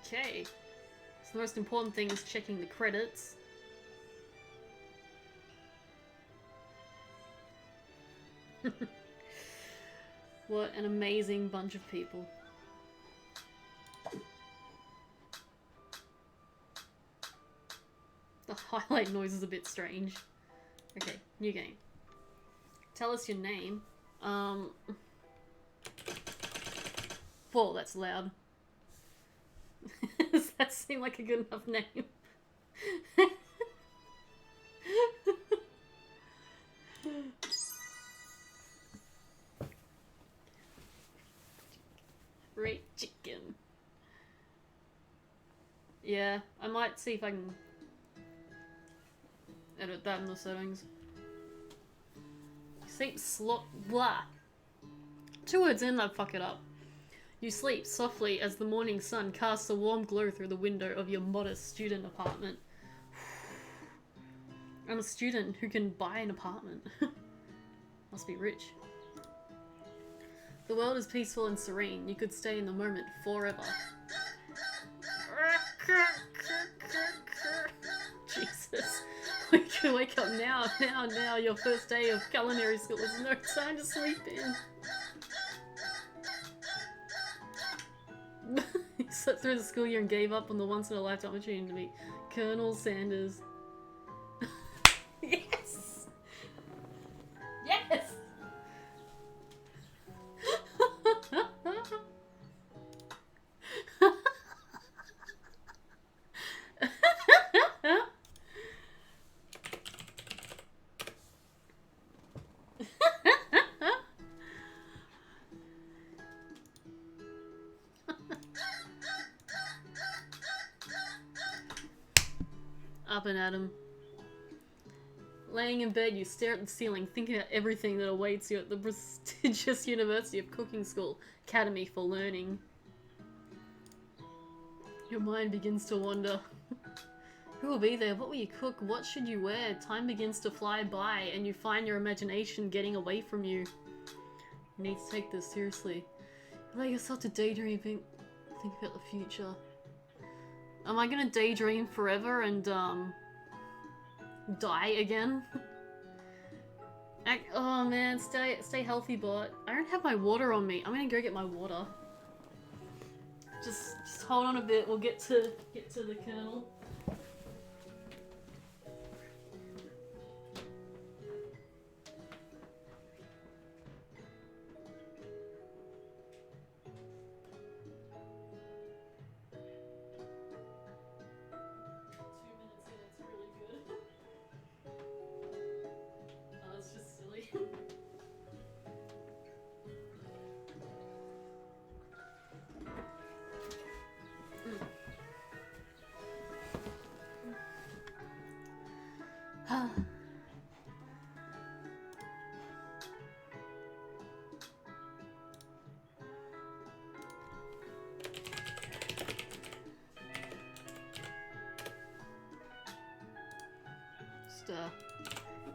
Okay. So the most important thing is checking the credits. What an amazing bunch of people. The highlight noise is a bit strange. Okay, new game. Tell us your name. Whoa, that's loud. Does that seem like a good enough name? Great chicken. Yeah, I might see if I can edit that in the settings. Sleep blah. 2 words in, I'd fuck it up. You sleep softly as the morning sun casts a warm glow through the window of your modest student apartment. I'm a student who can buy an apartment. Must be rich. The world is peaceful and serene. You could stay in the moment forever. Jesus. We can wake up now. Your first day of culinary school. There's no time to sleep in. You slept through the school year and gave up on the once-in-a-lifetime opportunity to meet Colonel Sanders. Yes! Yes! Up and at him. Laying in bed, you stare at the ceiling, thinking about everything that awaits you at the prestigious University of Cooking School Academy for Learning. Your mind begins to wander. Who will be there? What will you cook? What should you wear? Time begins to fly by, and you find your imagination getting away from you. You need to take this seriously. Allow yourself to daydream, think about the future. Am I gonna daydream forever and, die again? Oh man, stay healthy, bot. I don't have my water on me. I'm gonna go get my water. Just hold on a bit. We'll get to the kernel.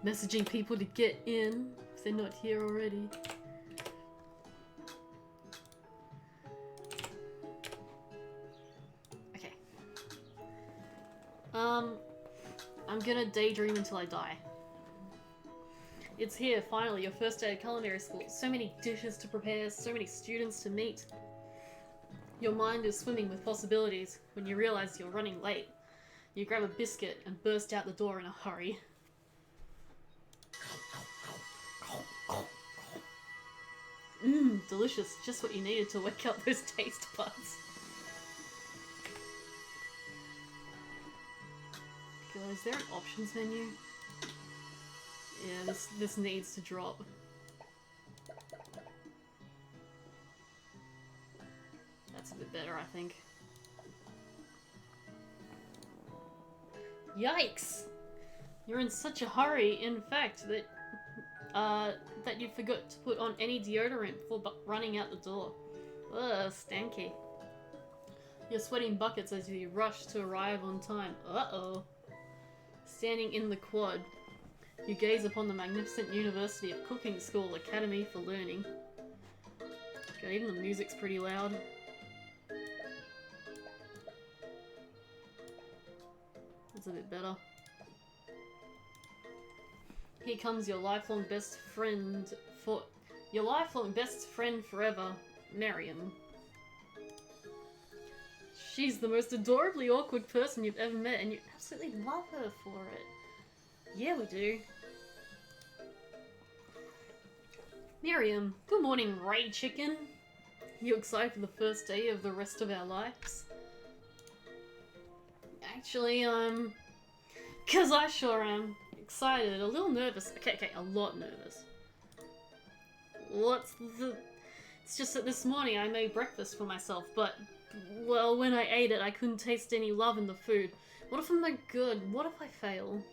Messaging people to get in if they're not here already. Okay. I'm gonna daydream until I die. It's here, finally, your first day of culinary school. So many dishes to prepare, so many students to meet. Your mind is swimming with possibilities when you realize you're running late. You grab a biscuit and burst out the door in a hurry. Mmm, delicious. Just what you needed to wake up those taste buds. God, is there an options menu? Yeah, this needs to drop. That's a bit better, I think. Yikes! You're in such a hurry, in fact, that you forgot to put on any deodorant before running out the door. Ugh, stanky. You're sweating buckets as you rush to arrive on time. Uh-oh. Standing in the quad, you gaze upon the magnificent University of Cooking School Academy for Learning. God, even the music's pretty loud. That's a bit better. Here comes your lifelong best friend forever, Miriam. She's the most adorably awkward person you've ever met, and you absolutely love her for it. Yeah, we do. Miriam, good morning, Ray Chicken. You excited for the first day of the rest of our lives? Actually, 'cause I sure am. Excited, a little nervous. Okay, a lot nervous. It's just that this morning I made breakfast for myself, but, well, when I ate it, I couldn't taste any love in the food. What if I'm no good? What if I fail?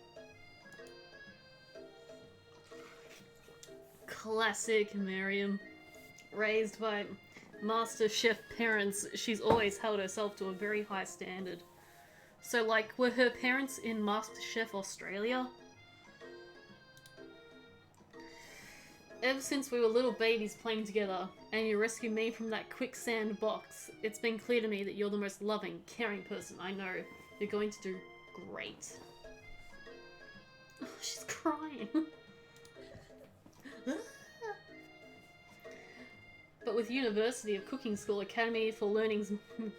Classic Miriam. Raised by master chef parents, she's always held herself to a very high standard. So, like, were her parents in MasterChef Australia? Ever since we were little babies playing together, and you rescued me from that quicksand box, it's been clear to me that you're the most loving, caring person I know. You're going to do great. Oh, she's crying. But with University of Cooking School Academy for Learning's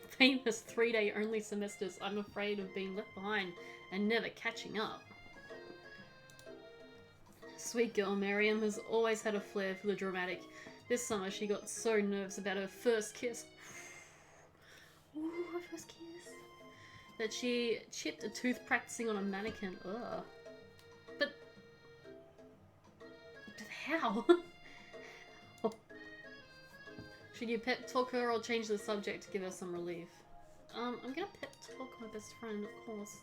famous 3-day only semesters, I'm afraid of being left behind and never catching up. Sweet girl Miriam has always had a flair for the dramatic. This summer she got so nervous about her first kiss. Ooh, her first kiss. That she chipped a tooth practicing on a mannequin. Ugh. But how? Should you pep talk her or change the subject to give her some relief? I'm gonna pep talk my best friend, of course.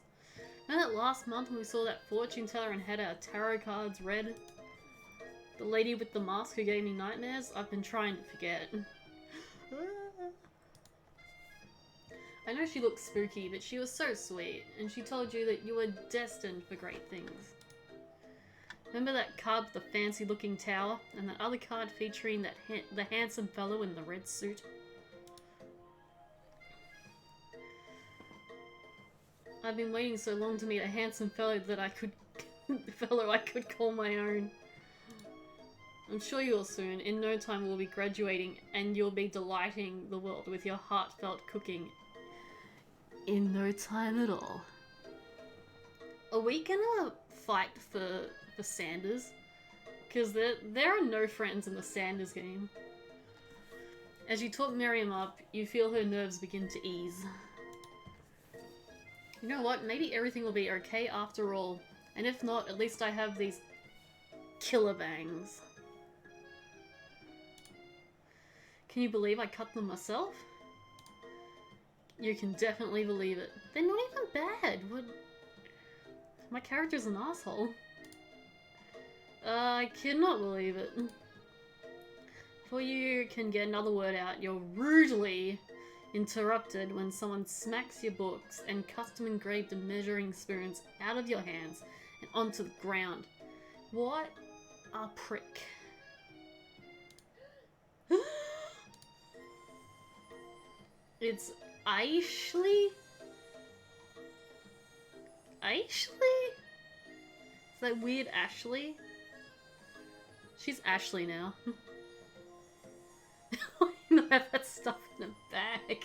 Remember that last month when we saw that fortune teller and had our tarot cards read? The lady with the mask who gave me nightmares? I've been trying to forget. I know she looked spooky, but she was so sweet, and she told you that you were destined for great things. Remember that card with the fancy-looking tower, and that other card featuring that the handsome fellow in the red suit? I've been waiting so long to meet a handsome fellow that I could call my own. I'm sure you will soon. In no time we'll be graduating, and you'll be delighting the world with your heartfelt cooking. In no time at all. Are we gonna fight for Sanders? Because there are no friends in the Sanders game. As you talk Miriam up, you feel her nerves begin to ease. You know what? Maybe everything will be okay after all. And if not, at least I have these killer bangs. Can you believe I cut them myself? You can definitely believe it. They're not even bad. What? My character's an asshole. I cannot believe it. Before you can get another word out, you're rudely interrupted when someone smacks your books and custom-engraved measuring spoons out of your hands and onto the ground. What a prick. It's Ashley? Ashley? Is that weird Ashley? She's Ashley now. I have that stuff in a bag.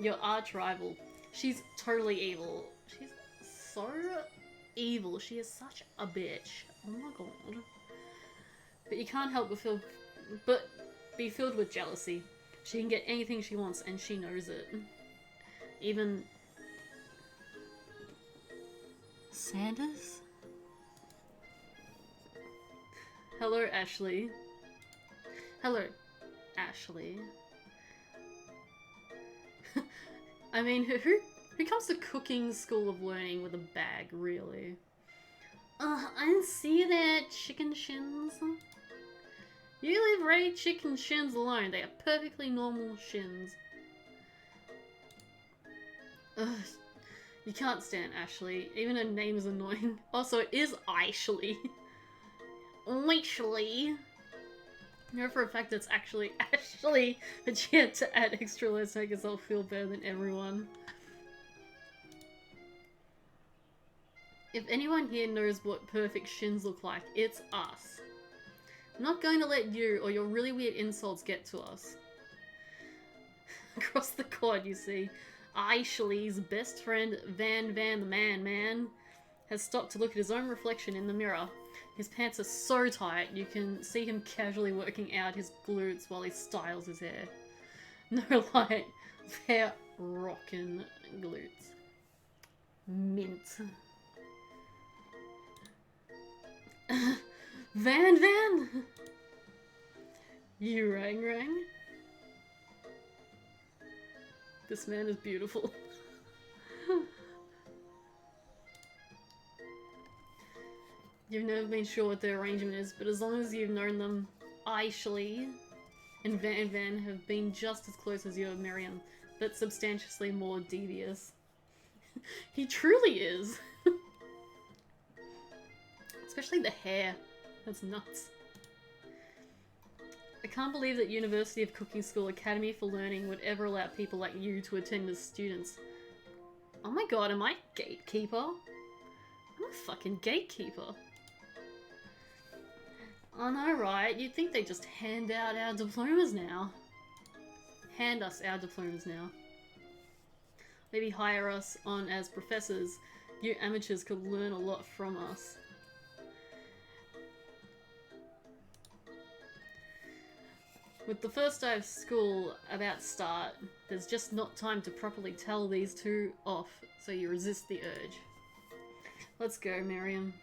Your arch rival. She's totally evil. She's so evil. She is such a bitch. Oh my god. But you can't help but be filled with jealousy. She can get anything she wants and she knows it. Even Sanders? Hello, Ashley. Hello, Ashley. I mean, who comes to cooking school of learning with a bag, really? I see that, chicken shins. You leave Ray chicken shins alone. They are perfectly normal shins. Ugh. You can't stand Ashley. Even her name is annoying. Also, it is Ashley. Ashley. You know for a fact it's actually Ashley, but she had to add extra words to make herself feel better than everyone. If anyone here knows what perfect shins look like, it's us. I'm not going to let you or your really weird insults get to us. Across the quad, you see, Ashley's best friend, Van the Man, has stopped to look at his own reflection in the mirror. His pants are so tight, you can see him casually working out his glutes while he styles his hair. No light, they're rockin' glutes. Mint. Van! You rang? This man is beautiful. You've never been sure what their arrangement is, but as long as you've known them, Ashley and Van have been just as close as you and Miriam, but substantially more devious. He truly is. Especially the hair. That's nuts. I can't believe that University of Cooking School Academy for Learning would ever allow people like you to attend as students. Oh my god, am I gatekeeper? I'm a fucking gatekeeper. I know, right? You'd think they just hand out our diplomas now. Hand us our diplomas now. Maybe hire us on as professors. You amateurs could learn a lot from us. With the first day of school about to start, there's just not time to properly tell these two off, so you resist the urge. Let's go, Miriam.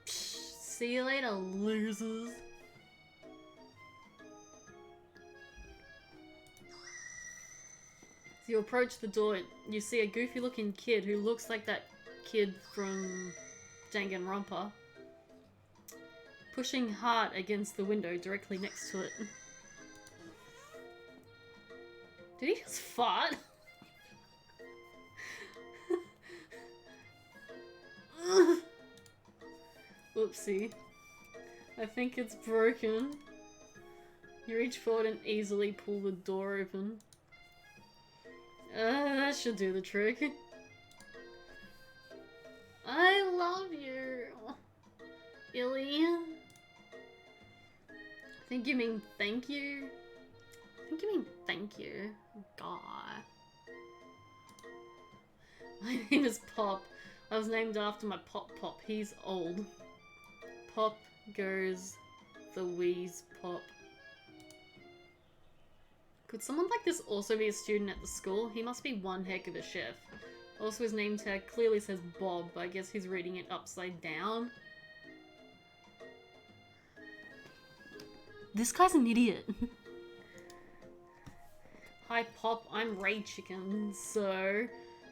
Psh, see you later, losers. As you approach the door, you see a goofy-looking kid who looks like that kid from Danganronpa, pushing hard against the window directly next to it. Did he just fart? Oopsie. I think it's broken. You reach forward and easily pull the door open. That should do the trick. I love you, Illy. I think you mean thank you. I think you mean thank you. God. My name is Pop. I was named after my Pop. He's old. Pop goes the wheeze Pop. Could someone like this also be a student at the school? He must be one heck of a chef. Also, his name tag clearly says Bob, but I guess he's reading it upside down. This guy's an idiot. Hi Pop, I'm Ray Chicken, so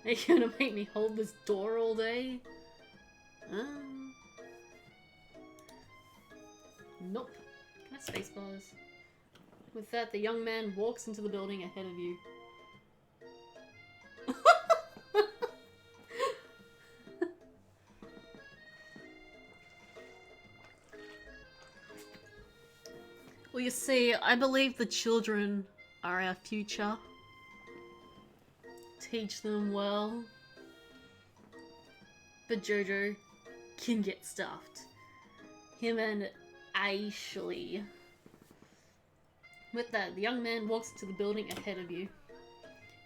are you gonna make me hold this door all day? Nope. Can I spacebars? With that, the young man walks into the building ahead of you. Well, you see, I believe the children are our future. Teach them well. But Jojo can get stuffed. Him and Ashley. With that, the young man walks into the building ahead of you.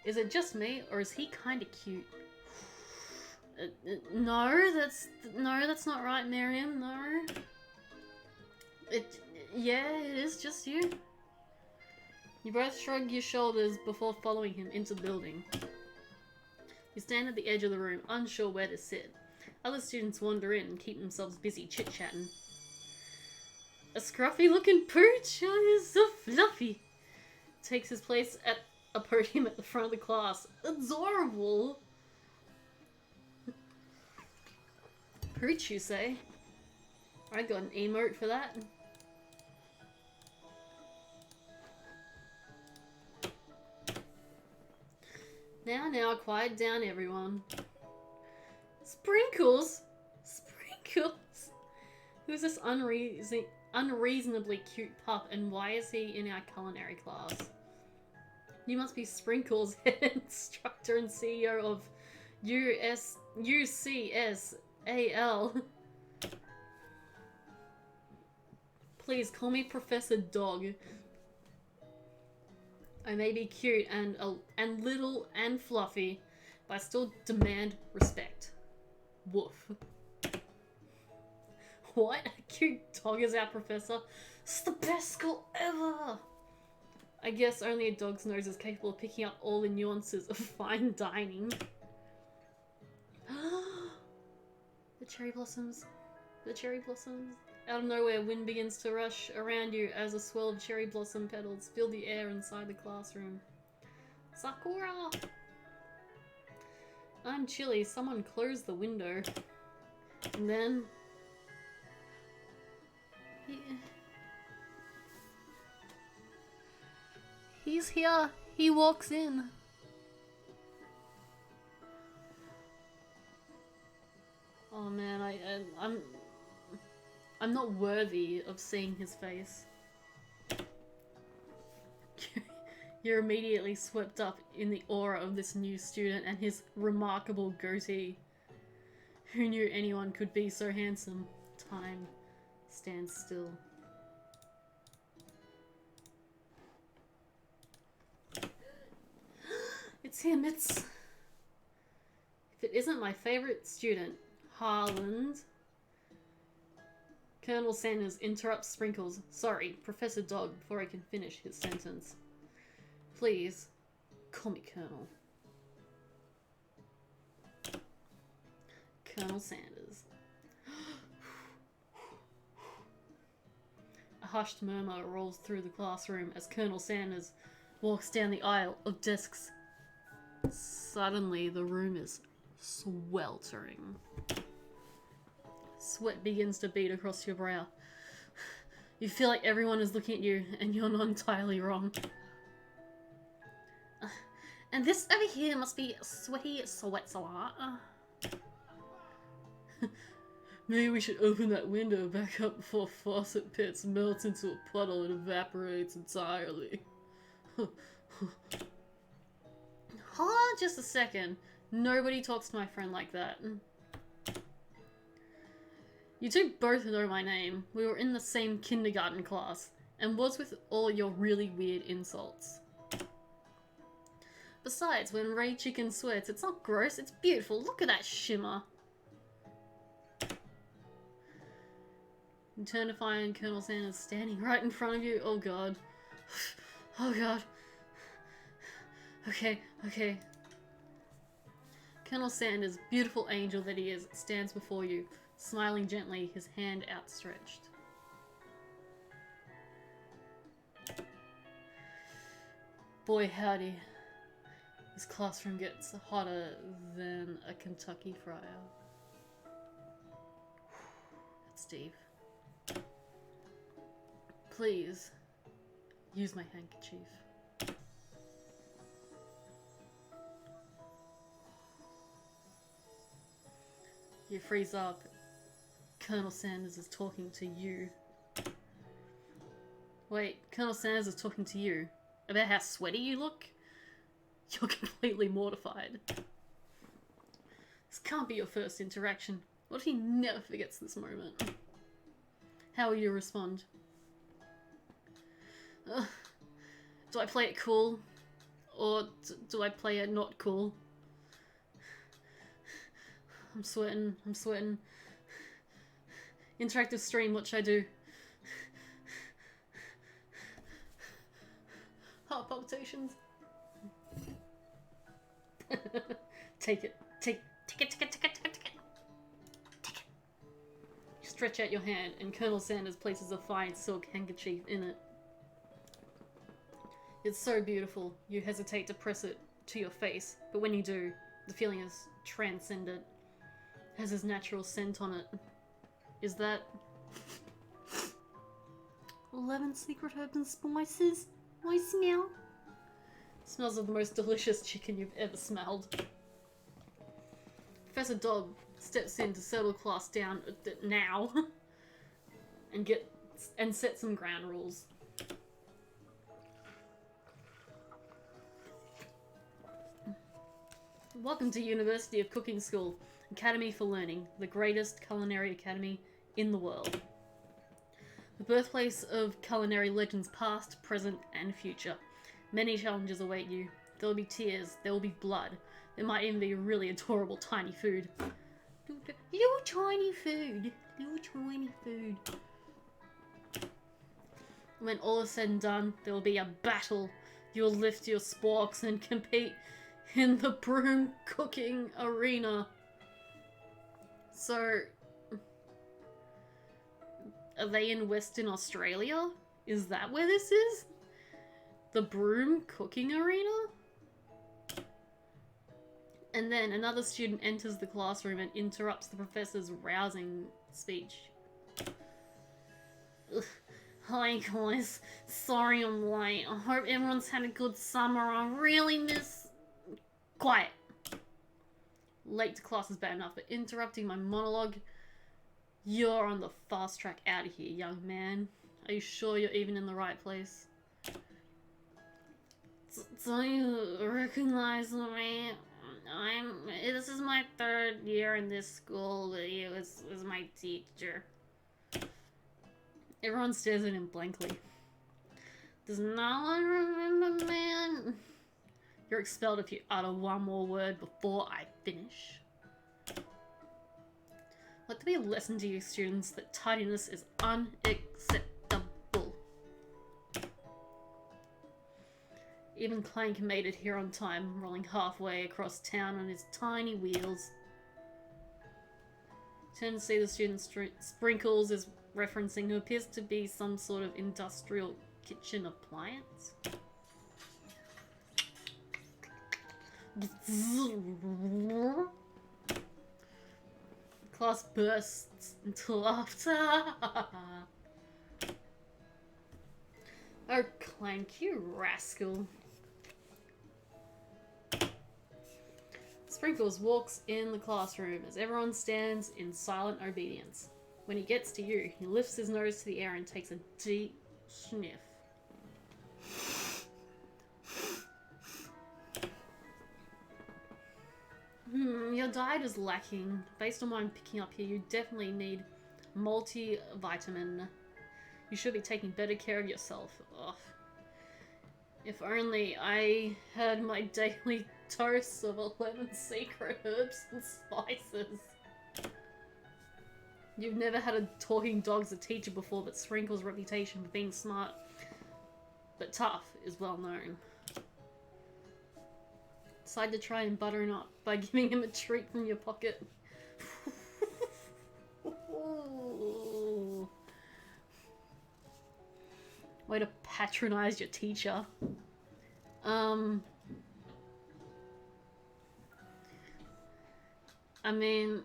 Is it just me, or is he kinda cute? No, that's not right, Miriam, no. Yeah, it is just you. You both shrug your shoulders before following him into the building. You stand at the edge of the room, unsure where to sit. Other students wander in and keep themselves busy chit-chatting. A scruffy-looking pooch, oh, he's so fluffy, takes his place at a podium at the front of the class. Adorable! Pooch, you say? I got an emote for that. Now, quiet down, everyone. Sprinkles? Sprinkles? Who's this unreasonably cute pup, and why is he in our culinary class? You must be Sprinkles, head instructor and CEO of UCSAL. Please call me Professor Dog. I may be cute and little and fluffy, but I still demand respect. Woof. What? A cute dog is our professor? It's the best school ever! I guess only a dog's nose is capable of picking up all the nuances of fine dining. The cherry blossoms. The cherry blossoms. Out of nowhere, wind begins to rush around you as a swirl of cherry blossom petals fill the air inside the classroom. Sakura! I'm chilly. Someone close the window. And then... He's here. He walks in. Oh man, I'm not worthy of seeing his face. You're immediately swept up in the aura of this new student and his remarkable goatee. Who knew anyone could be so handsome? Time stands still. It's him, If it isn't my favorite student, Harland. Colonel Sanders interrupts Sprinkles. Sorry, Professor Dog, before I can finish his sentence. Please, call me Colonel. Colonel Sanders. A hushed murmur rolls through the classroom as Colonel Sanders walks down the aisle of desks. Suddenly, the room is sweltering. Sweat begins to bead across your brow. You feel like everyone is looking at you, and you're not entirely wrong. And this over here must be Sweaty Sweatsalat. Maybe we should open that window back up before Faucet Pits melts into a puddle and evaporates entirely. Hold on just a second. Nobody talks to my friend like that. You two both know my name. We were in the same kindergarten class. And what's with all your really weird insults? Besides, when Ray Chicken sweats, it's not gross, it's beautiful. Look at that shimmer. You turn to find Colonel Sanders standing right in front of you. Oh god. Oh god. Okay. Colonel Sanders, beautiful angel that he is, stands before you, smiling gently, his hand outstretched. Boy howdy. This classroom gets hotter than a Kentucky fryer. That's deep. Please, use my handkerchief. You freeze up. Colonel Sanders is talking to you. Wait, Colonel Sanders is talking to you? About how sweaty you look? You're completely mortified. This can't be your first interaction. What if he never forgets this moment? How will you respond? Do I play it cool? Or do I play it not cool? I'm sweating. Interactive stream, what should I do? Heart palpitations. Take it. You stretch out your hand and Colonel Sanders places a fine silk handkerchief in it. It's so beautiful, you hesitate to press it to your face, but when you do, the feeling is transcendent. It has his natural scent on it. Is that 11 secret herbs and spices? I smell. Smells of the most delicious chicken you've ever smelled. Professor Dog steps in to settle class down now and get and set some ground rules. Welcome to University of Cooking School, Academy for Learning, the greatest culinary academy in the world. The birthplace of culinary legends past, present, and future. Many challenges await you. There will be tears, there will be blood. There might even be really adorable tiny food. Little tiny food. Little tiny food. When all is said and done, there will be a battle. You'll lift your sporks and compete in the broom cooking arena. So, are they in Western Australia? Is that where this is? The broom cooking arena? And then another student enters the classroom and interrupts the professor's rousing speech. Ugh. Hi guys, sorry I'm late. I hope everyone's had a good summer. I really miss... Quiet. Late to class is bad enough, but interrupting my monologue... You're on the fast track out of here, young man. Are you sure you're even in the right place? Don't you recognize me? This is my 3rd year in this school. He was my teacher. Everyone stares at him blankly. Does no one remember, man? You're expelled if you utter one more word before I finish. Let there be a lesson to you students that tidiness is unacceptable. Even Clank made it here on time, rolling halfway across town on his tiny wheels. Turn to see the student Sprinkles is referencing who appears to be some sort of industrial kitchen appliance. Class bursts into laughter. Oh, Clank, you rascal. Sprinkles walks in the classroom as everyone stands in silent obedience. When he gets to you, he lifts his nose to the air and takes a deep sniff. Your diet is lacking. Based on what I'm picking up here, you definitely need multivitamin. You should be taking better care of yourself. Ugh. If only I had my daily dose of 11 secret herbs and spices. You've never had a talking dog as a teacher before, but Sprinkle's reputation for being smart but tough is well known. Decide to try and butter him up by giving him a treat from your pocket. Way to patronize your teacher. I mean...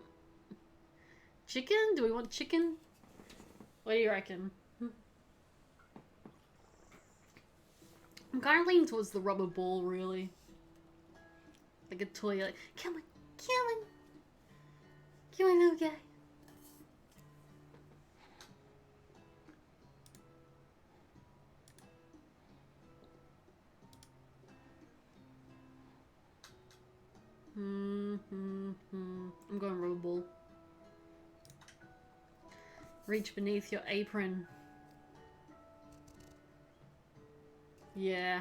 Chicken? Do we want chicken? What do you reckon? I'm kind of leaning towards the rubber ball, really. Like a toy, like, come on, come on. Come on, little guy. I'm going rubber ball. Reach beneath your apron. Yeah.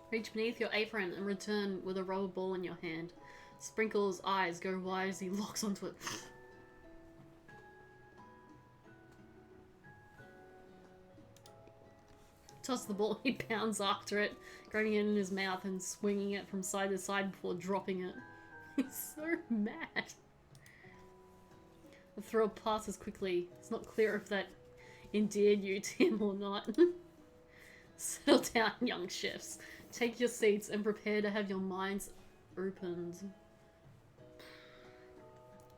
Reach beneath your apron and return with a rubber ball in your hand. Sprinkle's eyes go wide as he locks onto it. Toss the ball, he pounds after it, grabbing it in his mouth and swinging it from side to side before dropping it. He's so mad. The throw passes quickly. It's not clear if that endeared you to him or not. Settle down, young chefs. Take your seats and prepare to have your minds opened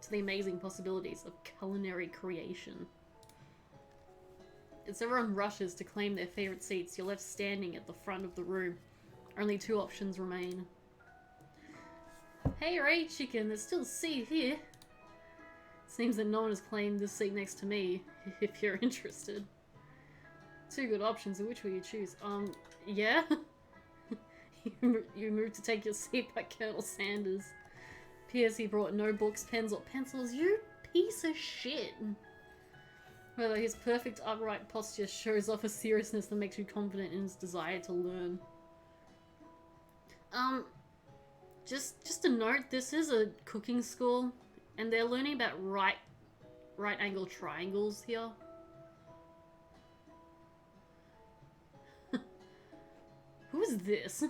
to the amazing possibilities of culinary creation. As everyone rushes to claim their favourite seats, you're left standing at the front of the room. Only 2 options remain. Hey, Ray Chicken, there's still a seat here. Seems that no one has claimed this seat next to me, if you're interested. Two good options, which will you choose? Yeah? You moved to take your seat by Colonel Sanders. P.S. he brought no books, pens, or pencils. You piece of shit! Whether his perfect upright posture shows off a seriousness that makes you confident in his desire to learn. Just a note, this is a cooking school, and they're learning about right angle triangles here. Who is this?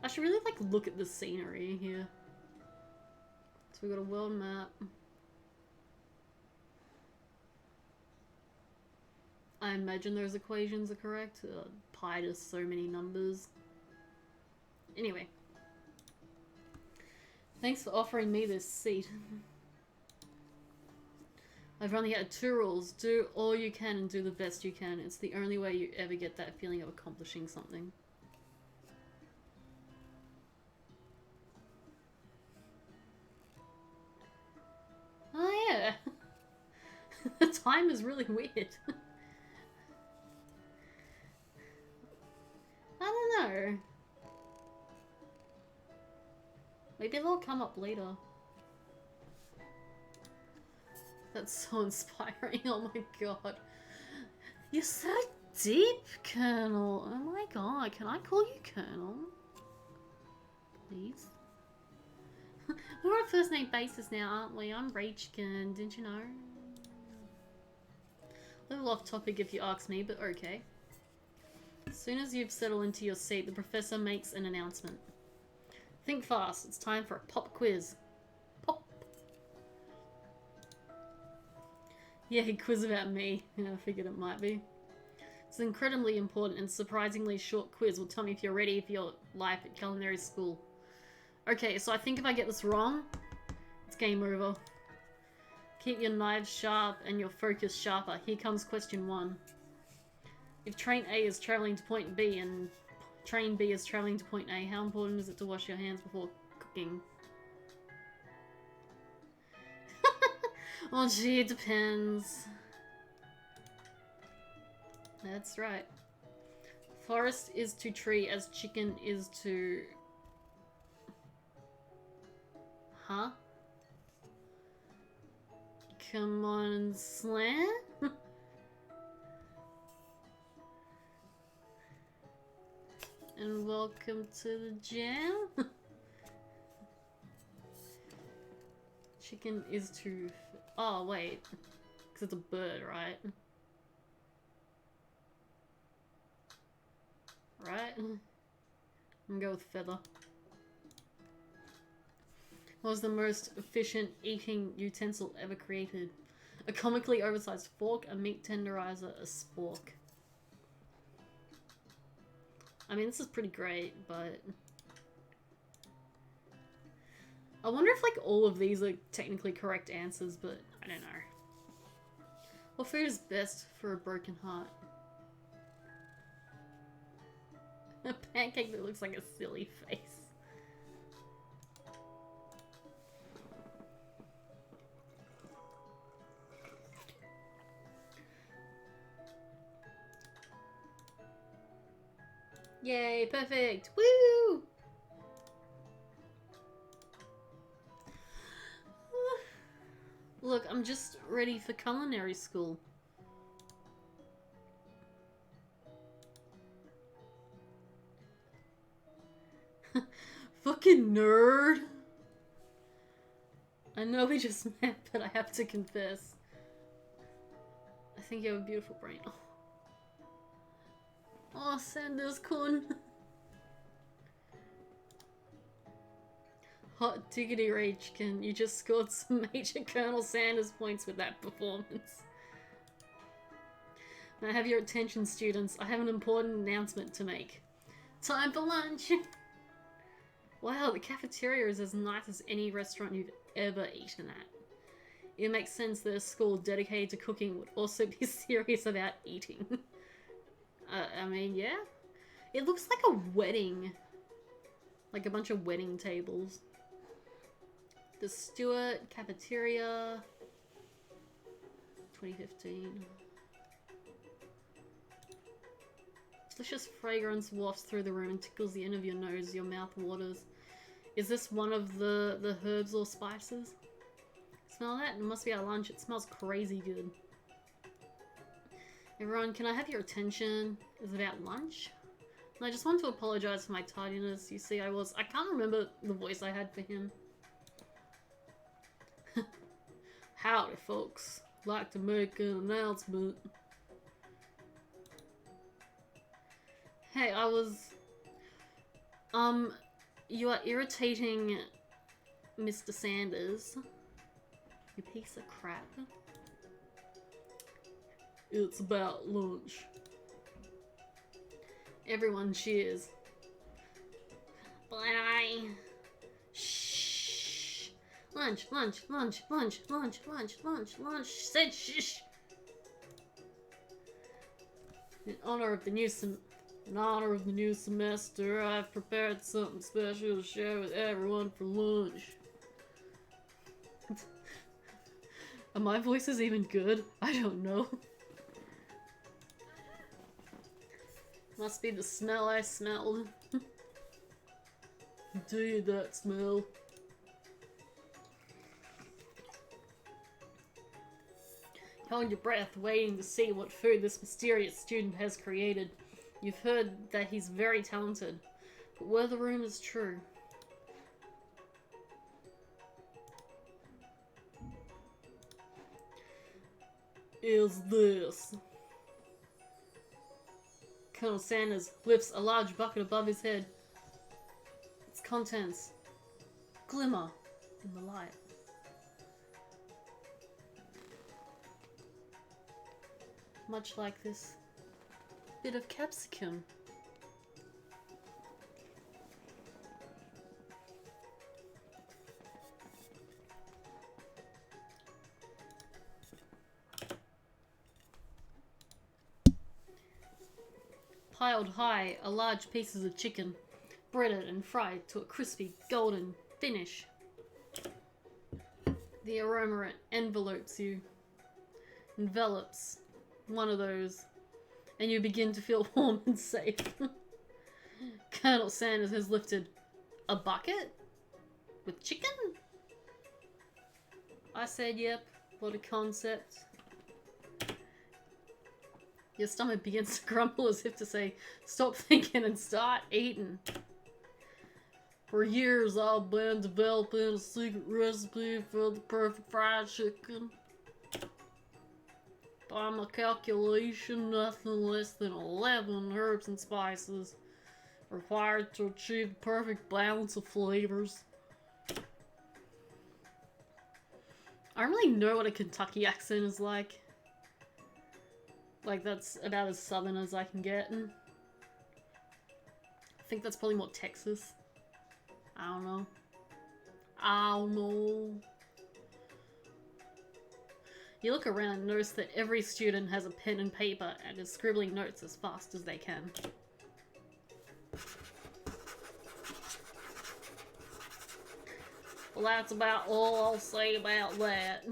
I should really look at the scenery here. So we got a world map. I imagine those equations are correct. Pi to so many numbers. Anyway. Thanks for offering me this seat. I've only had 2 rules. Do all you can and do the best you can. It's the only way you ever get that feeling of accomplishing something. Oh yeah. The time is really weird. I don't know. Maybe they'll come up later. That's so inspiring, oh my god. You're so deep, Colonel. Oh my god, can I call you Colonel? Please? We're on a first name basis now, aren't we? I'm Rachkin, didn't you know? A little off topic if you ask me, but okay. As soon as you've settled into your seat, the professor makes an announcement. Think fast, it's time for a pop quiz. Pop! Yeah, a quiz about me. Yeah, I figured it might be. It's an incredibly important and surprisingly short quiz. Will tell me if you're ready for your life at culinary school. Okay, so I think if I get this wrong, it's game over. Keep your knives sharp and your focus sharper. Here comes question 1. If train A is travelling to point B and train B is travelling to point A, how important is it to wash your hands before cooking? Oh gee, it depends. That's right. Forest is to tree as chicken is to... Huh? Come on, slam? And welcome to the jam. Chicken is to... Oh, wait. Because it's a bird, right? Right? I'm gonna go with feather. What was the most efficient eating utensil ever created? A comically oversized fork, a meat tenderizer, a spork. I mean, this is pretty great, but... I wonder if, all of these are technically correct answers, but I don't know. What food is best for a broken heart? A pancake that looks like a silly face. Yay, perfect! Woo! Look, I'm just ready for culinary school. Fucking nerd! I know we just met, but I have to confess. I think you have a beautiful brain. Oh, Sanders-kun. Hot diggity Rachkin, you just scored some major Colonel Sanders points with that performance. Now have your attention, students. I have an important announcement to make. Time for lunch! Wow, the cafeteria is as nice as any restaurant you've ever eaten at. It makes sense that a school dedicated to cooking would also be serious about eating. I mean, yeah. It looks like a wedding. Like a bunch of wedding tables. The Stewart Cafeteria. 2015. Delicious fragrance wafts through the room and tickles the end of your nose. Your mouth waters. Is this one of the herbs or spices? Smell that? It must be our lunch. It smells crazy good. Everyone, can I have your attention? Is it about lunch? And I just want to apologize for my tardiness. You see, I can't remember the voice I had for him. Howdy, folks. Like to make an announcement. Hey, you are irritating Mr. Sanders. You piece of crap. It's about lunch. Everyone cheers. But shh. Lunch. Said shh. In honor of the new semester, I've prepared something special to share with everyone for lunch. Are my voices even good? I don't know. Must be the smell I smelled. Dude, that smell. Hold your breath, waiting to see what food this mysterious student has created. You've heard that he's very talented, but were the rumors true? Is this? Colonel Sanders lifts a large bucket above his head. Its contents glimmer in the light. Much like this bit of capsicum. Piled high are large pieces of chicken, breaded and fried to a crispy golden finish. The aroma envelops one of those, and you begin to feel warm and safe. Colonel Sanders has lifted a bucket with chicken? I said yep, what a concept. Your stomach begins to grumble as if to say, stop thinking and start eating. For years I've been developing a secret recipe for the perfect fried chicken. By my calculation, nothing less than 11 herbs and spices required to achieve the perfect balance of flavors. I don't really know what a Kentucky accent is like. Like, that's about as southern as I can get. I think that's probably more Texas. I don't know. You look around and notice that every student has a pen and paper and is scribbling notes as fast as they can. Well, that's about all I'll say about that.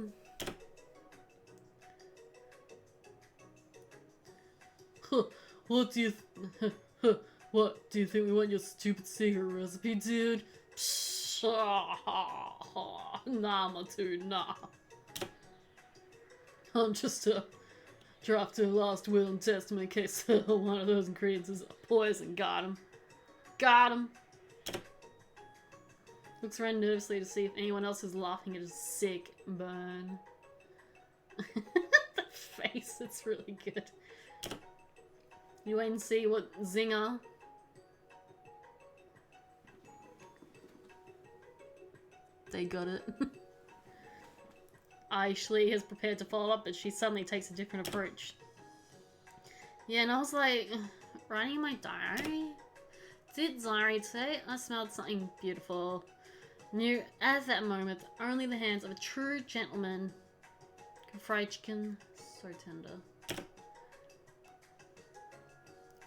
What do you think we want your stupid secret recipe, dude? Nah, my dude, nah. I'm just drafting a last will and testament in case one of those ingredients is poison. Got him. Looks around nervously to see if anyone else is laughing at his sick burn. The face, it's really good. You wait and see what zinger. They got it. Ashley has prepared to follow up, but she suddenly takes a different approach. Yeah, and I was like, writing my diary? Did diary today? I smelled something beautiful. Knew at that moment that only the hands of a true gentleman could fry chicken so tender.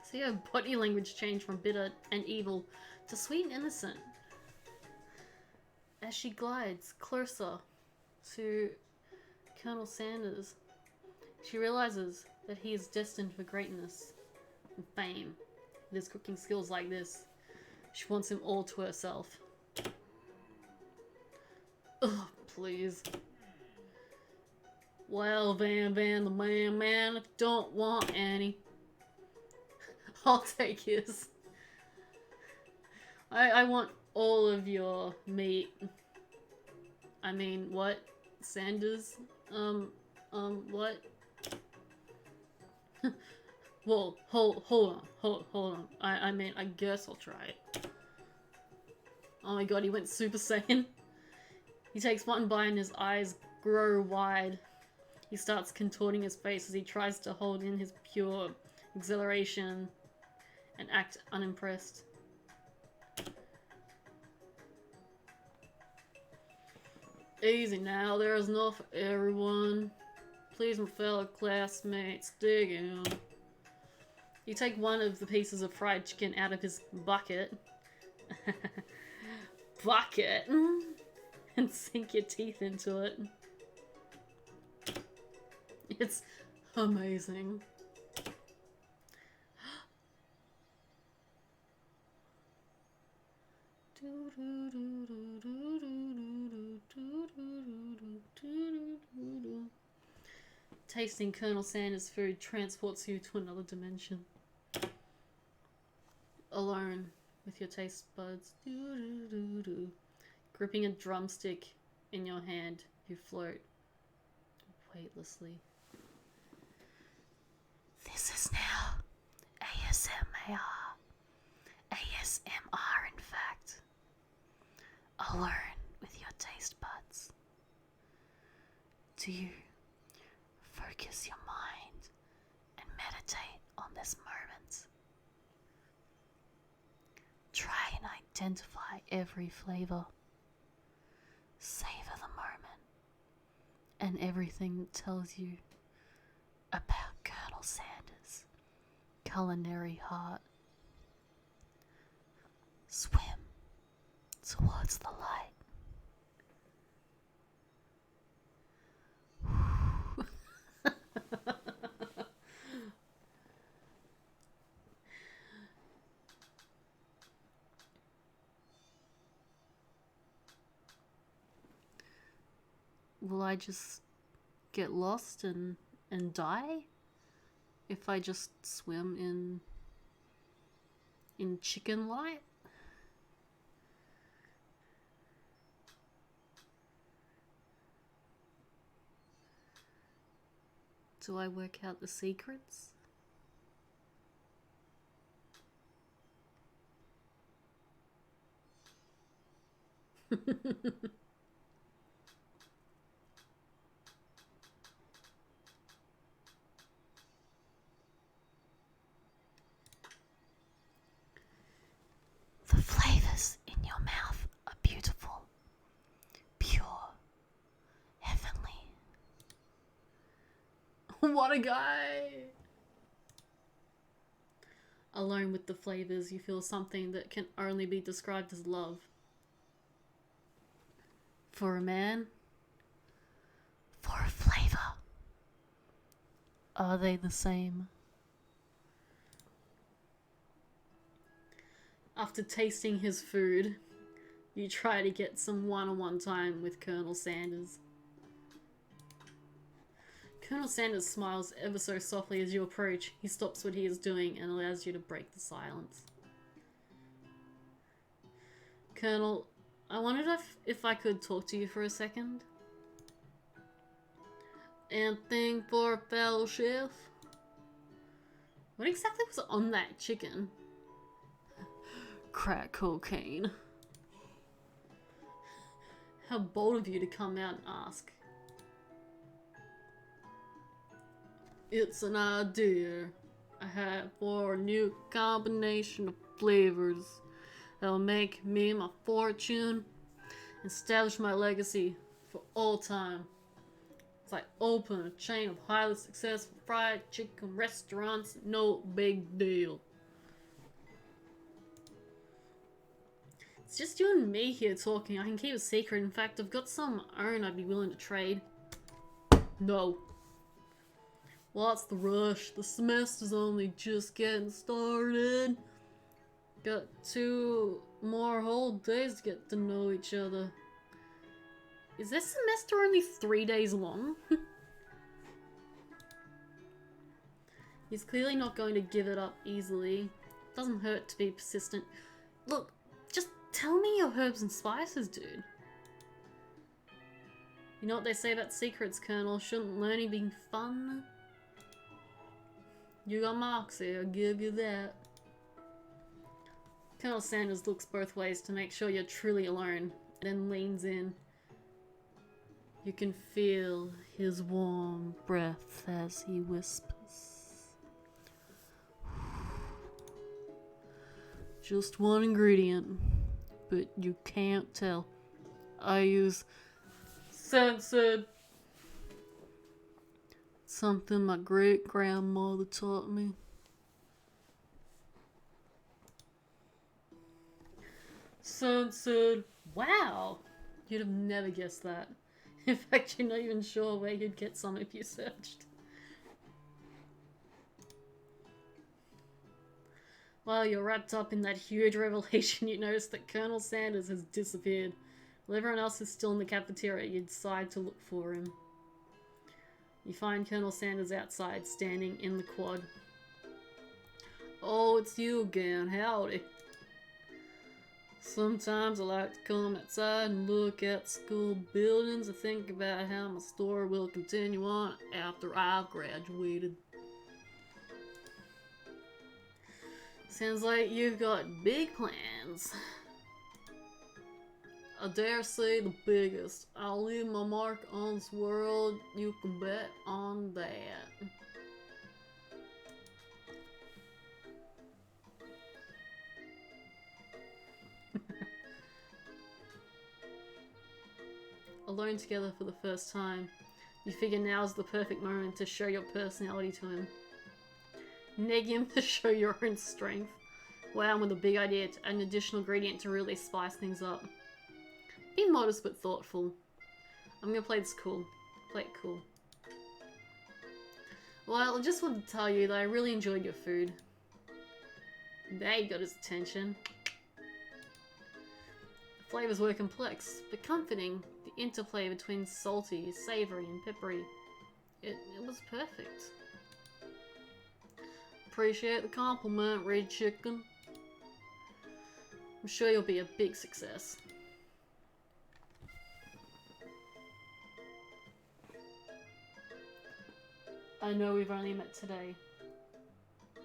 See her body language change from bitter and evil to sweet and innocent. As she glides closer to Colonel Sanders, she realizes that he is destined for greatness and fame. With his cooking skills like this, she wants him all to herself. Ugh, please. Well, Van the man, if you don't want any, I'll take his. I want all of your meat. I mean, what? Sanders? What? Well, hold on. I mean, I guess I'll try it. Oh my god, he went Super Saiyan. He takes one bite and his eyes grow wide. He starts contorting his face as he tries to hold in his pure exhilaration and act unimpressed. Easy now, there is enough for everyone. Please, my fellow classmates, dig in. You take one of the pieces of fried chicken out of his bucket. Bucket! And sink your teeth into it. It's amazing. Tasting Colonel Sanders' food transports you to another dimension. Alone with your taste buds. Gripping a drumstick in your hand, you float weightlessly. This is now ASMR. ASMR, in fact. Alone with your taste buds. Do you focus your mind and meditate on this moment? Try and identify every flavor. Savor the moment and everything that tells you about Colonel Sanders' culinary heart. Swim towards the light. Will I just get lost and die if I just swim in chicken light? Do I work out the secrets? The flavors in your mouth are beautiful, pure, heavenly. What a guy! Alone with the flavors, you feel something that can only be described as love. For a man, for a flavor. Are they the same? After tasting his food, you try to get some one-on-one time with Colonel Sanders. Colonel Sanders smiles ever so softly as you approach. He stops what he is doing and allows you to break the silence. Colonel, I wondered if I could talk to you for a second. Anything for a fellow chef? What exactly was on that chicken? Crack cocaine. How bold of you to come out and ask. It's an idea I had for a new combination of flavors that'll make me my fortune and establish my legacy for all time. It's like open a chain of highly successful fried chicken restaurants, no big deal. It's just you and me here talking. I can keep a secret. In fact, I've got some iron I'd be willing to trade. No. What's the rush? The semester's only just getting started. Got 2 more whole days to get to know each other. Is this semester only 3 days long? He's clearly not going to give it up easily. Doesn't hurt to be persistent. Look, just tell me your herbs and spices, dude. You know what they say about secrets, Colonel? Shouldn't learning be fun? You got Moxie, I'll give you that. Colonel Sanders looks both ways to make sure you're truly alone, and then leans in. You can feel his warm breath as he whispers. Just one ingredient, but you can't tell. I use censored. Something my great-grandmother taught me. Censored. Wow! You'd have never guessed that. In fact, you're not even sure where you'd get some if you searched. While you're wrapped up in that huge revelation, you notice that Colonel Sanders has disappeared. While everyone else is still in the cafeteria, you decide to look for him. You find Colonel Sanders outside, standing in the quad. Oh, it's you again. Howdy. Sometimes I like to come outside and look at school buildings and think about how my story will continue on after I've graduated. Sounds like you've got big plans. I dare say the biggest. I'll leave my mark on this world. You can bet on that. Alone together for the first time, you figure now's the perfect moment to show your personality to him. Neg him to show your own strength. Wow, with a big idea to add an additional ingredient to really spice things up. Be modest but thoughtful. I'm gonna play this cool. Play it cool. Well, I just wanted to tell you that I really enjoyed your food. They got his attention. The flavors were complex, but comforting. The interplay between salty, savory, and peppery. It was perfect. Appreciate the compliment, Red Chicken. I'm sure you'll be a big success. I know we've only met today.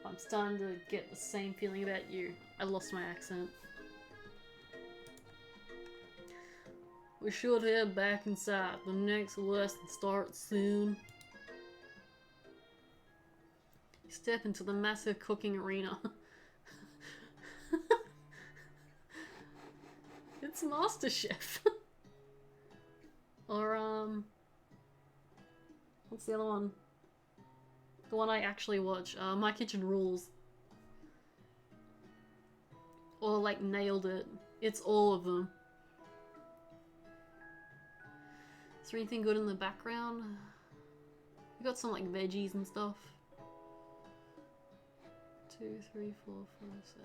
I'm starting to get the same feeling about you. I lost my accent. We should head back inside. The next lesson starts soon. You step into the massive cooking arena. It's MasterChef. Or, what's the other one? The one I actually watch. My Kitchen Rules. Or, like, Nailed It. It's all of them. Is there anything good in the background? We got some, like, veggies and stuff. 2, 3, 4, 5, 6.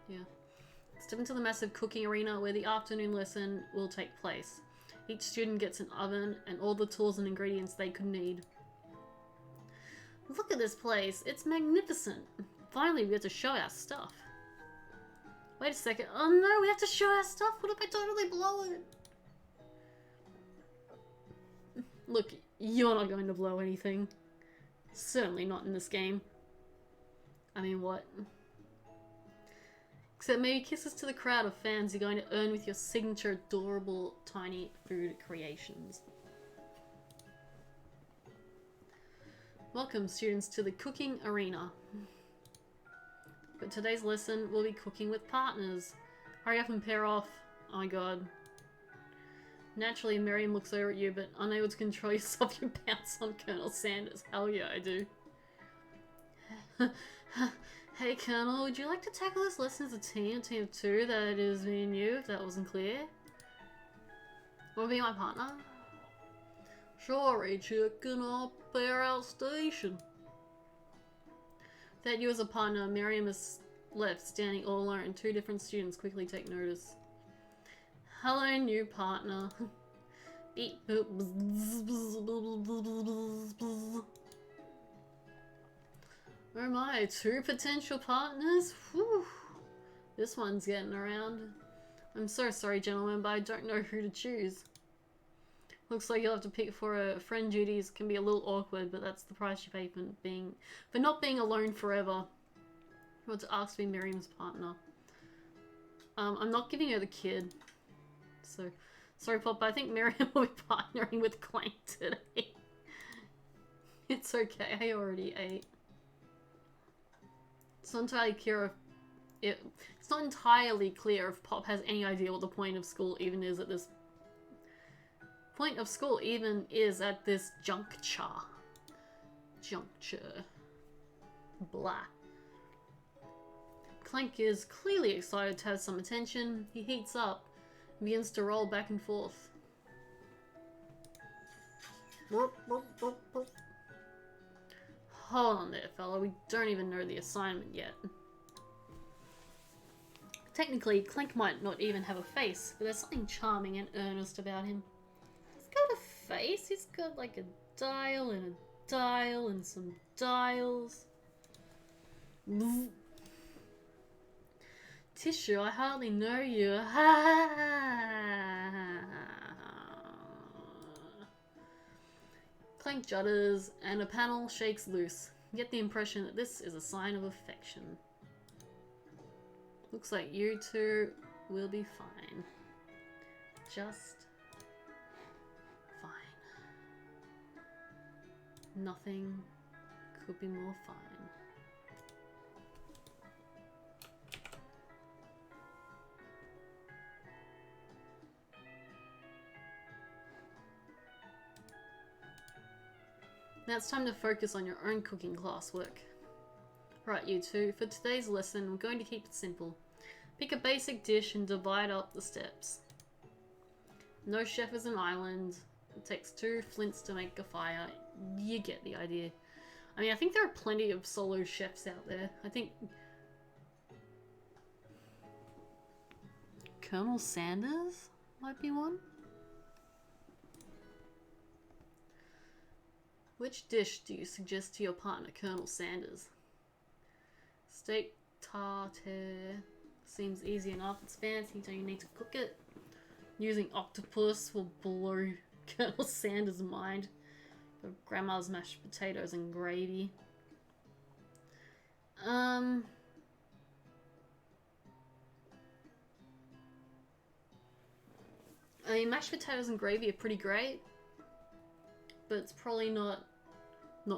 Yeah. Step into the massive cooking arena where the afternoon lesson will take place. Each student gets an oven and all the tools and ingredients they could need. Look at this place. It's magnificent. Finally, we get to show our stuff. Wait a second. Oh no, we have to show our stuff? What if I totally blow it? Look, you're not going to blow anything. Certainly not in this game. I mean, what? Except maybe kisses to the crowd of fans you're going to earn with your signature adorable tiny food creations. Welcome, students, to the cooking arena. But today's lesson will be cooking with partners. Hurry up and pair off. Oh my god. Naturally, Miriam looks over at you, but unable to control yourself, you bounce on Colonel Sanders. Hell yeah, I do. Hey Colonel, would you like to tackle this lesson as a team of two? That is me and you, if that wasn't clear. Wanna be my partner? Sorry, chicken, I'll bear out station. That you as a partner, Miriam is left standing all alone. Two different students quickly take notice. Hello, new partner. Beep boop. Oh my, two potential partners? Whew. This one's getting around. I'm so sorry, gentlemen, but I don't know who to choose. Looks like you'll have to pick for a friend. Duties can be a little awkward, but that's the price you pay for not being alone forever. You want to ask to be Miriam's partner. I'm not giving her the kid. So, sorry, Pop, but I think Miriam will be partnering with Clank today. It's okay, I already ate. It's not entirely clear if it's not entirely clear if Pop has any idea what the point of school even is at this juncture. Blah. Clank is clearly excited to have some attention. He heats up and begins to roll back and forth. Hold on there, fella. We don't even know the assignment yet. Technically, Clank might not even have a face, but there's something charming and earnest about him. He's got a face. He's got like a dial and a dial and some dials. Tissue, I hardly know you. Clank judders, and a panel shakes loose. You get the impression that this is a sign of affection. Looks like you two will be fine. Just fine. Nothing could be more fine. Now it's time to focus on your own cooking classwork. Right, you two, for today's lesson, we're going to keep it simple. Pick a basic dish and divide up the steps. No chef is an island. It takes 2 flints to make a fire. You get the idea. I mean, I think there are plenty of solo chefs out there. I think Colonel Sanders might be one. Which dish do you suggest to your partner, Colonel Sanders? Steak tartare seems easy enough. It's fancy, so you need to cook it. Using octopus will blow Colonel Sanders' mind. Got grandma's mashed potatoes and gravy. I mean, mashed potatoes and gravy are pretty great, but it's probably not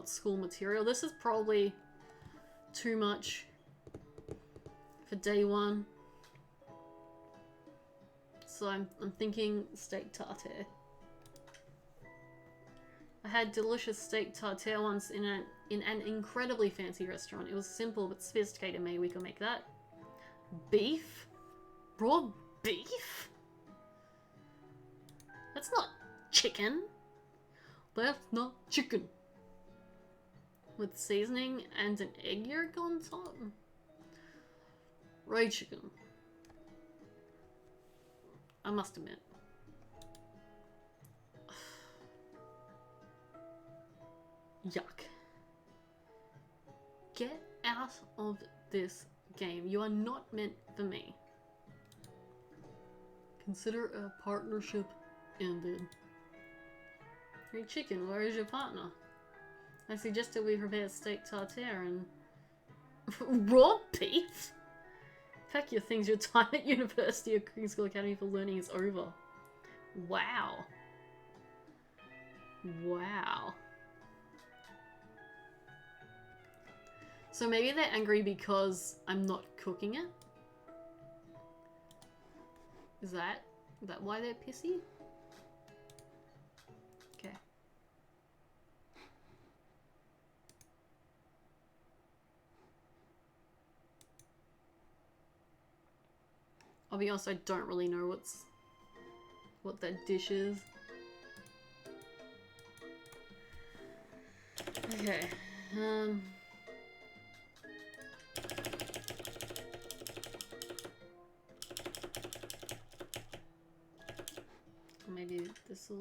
school material. This is probably too much for day one. So I'm thinking steak tartare. I had delicious steak tartare once in an incredibly fancy restaurant. It was simple but sophisticated. Maybe we could make that. Beef? Raw beef? That's not chicken. That's not chicken. With seasoning and an egg yolk on top? Raw chicken. I must admit. Yuck. Get out of this game. You are not meant for me. Consider a partnership ended. Hey chicken, where is your partner? I suggested we prepare steak tartare and raw beef? Pack your things, your time at university or cooking school academy for learning is over. Wow. Wow. So maybe they're angry because I'm not cooking it? Is that why they're pissy? Okay. I'll be honest, I don't really know what that dish is. Okay, maybe this'll...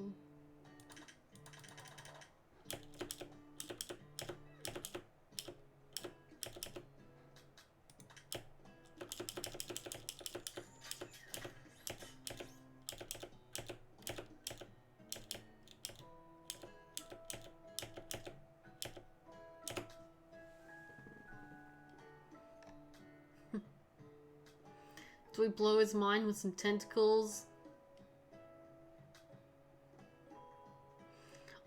Do we blow his mind with some tentacles?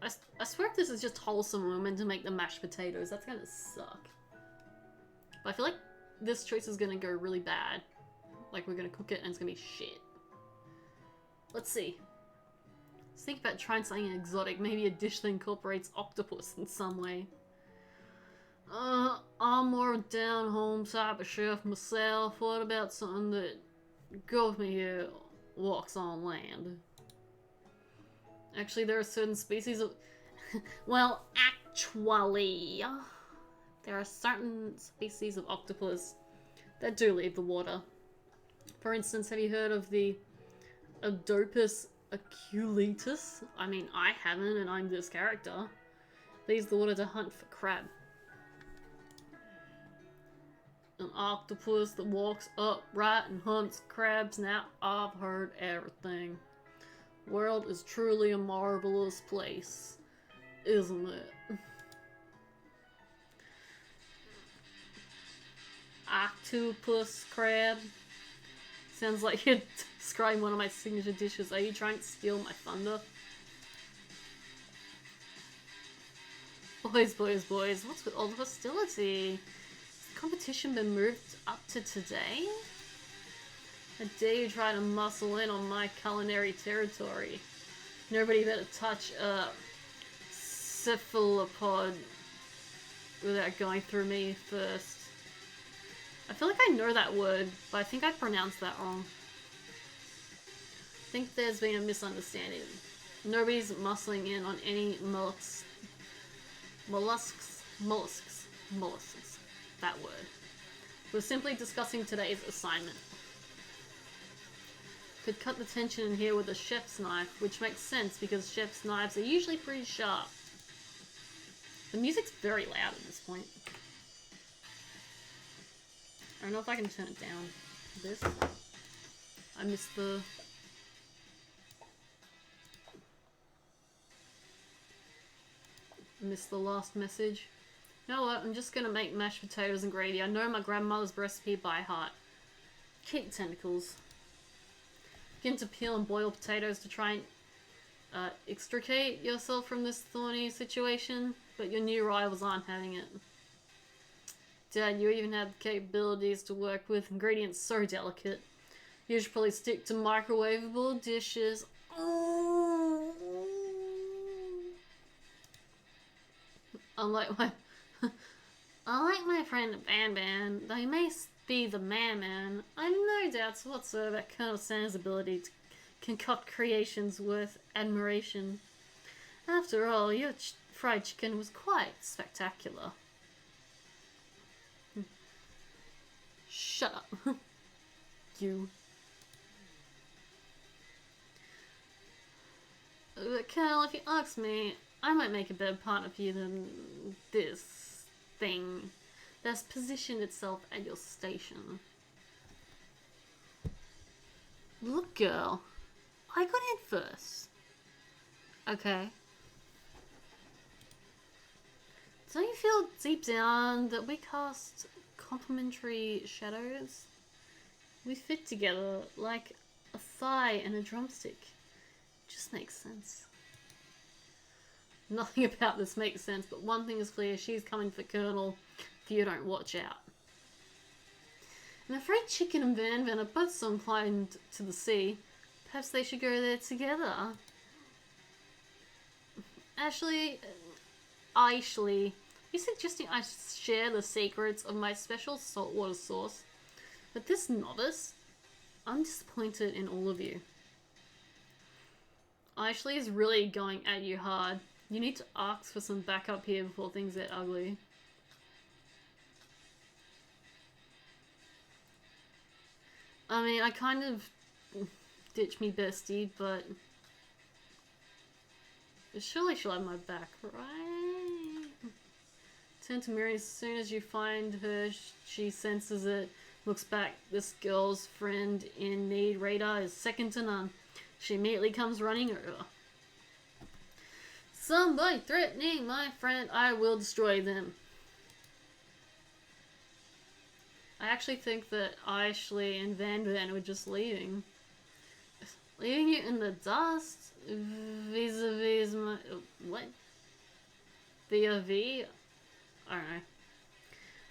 I swear if this is just wholesome, we're meant to make the mashed potatoes. That's gonna suck. But I feel like this choice is gonna go really bad. Like we're gonna cook it and it's gonna be shit. Let's see. Let's think about trying something exotic. Maybe a dish that incorporates octopus in some way. I'm more a down-home type of chef myself. What about something that goes me here walks on land? Actually, there are certain species of... well, actually, there are certain species of octopus that do leave the water. For instance, have you heard of the Odopus aculeatus? I mean, I haven't, and I'm this character. They use the water to hunt for crab. An octopus that walks upright and hunts crabs. Now I've heard everything. World is truly a marvelous place, isn't it? Octopus crab. Sounds like you're describing one of my signature dishes. Are you trying to steal my thunder? Boys, boys, boys, what's with all the hostility? Competition been moved up to today? How dare you try to muscle in on my culinary territory? Nobody better touch a cephalopod without going through me first. I feel like I know that word, but I think I pronounced that wrong. I think there's been a misunderstanding. Nobody's muscling in on any mollusks. Mollusks. That word. We're simply discussing today's assignment. Could cut the tension in here with a chef's knife, which makes sense because chef's knives are usually pretty sharp. The music's very loud at this point. I don't know if I can turn it down. This? I missed the... last message. You know what? I'm just gonna make mashed potatoes and gravy. I know my grandmother's recipe by heart. Keep tentacles. Begin to peel and boil potatoes to try and extricate yourself from this thorny situation, but your new rivals aren't having it. Dad, you even have the capabilities to work with ingredients so delicate. You should probably stick to microwavable dishes. Oh. Unlike my friend Ban Ban, though he may be the man, I have no doubts whatsoever about Colonel Sanders' ability to concoct creations worth admiration. After all, your fried chicken was quite spectacular. Shut up. You. Colonel, if you ask me, I might make a better partner for you than this thing that's positioned itself at your station. Look, girl, I got in first. Okay. Don't you feel deep down that we cast complementary shadows? We fit together like a thigh and a drumstick. It just makes sense. Nothing about this makes sense, but one thing is clear, she's coming for Colonel if you don't watch out. I'm afraid Chicken and Van Van are both so inclined to the sea. Perhaps they should go there together. Ashley, you're suggesting I share the secrets of my special saltwater sauce with this novice? I'm disappointed in all of you. Ashley is really going at you hard. You need to ask for some backup here before things get ugly. I mean, I kind of ditched me bestie, but surely she'll have my back, right? Turn to Miri as soon as you find her. She senses it, looks back. This girl's friend in need radar is second to none. She immediately comes running over. Somebody threatening my friend, I will destroy them. I actually think that Ashley and Van were just leaving. Leaving you in the dust? Vis-a-vis my... What? V-O-V? I don't know.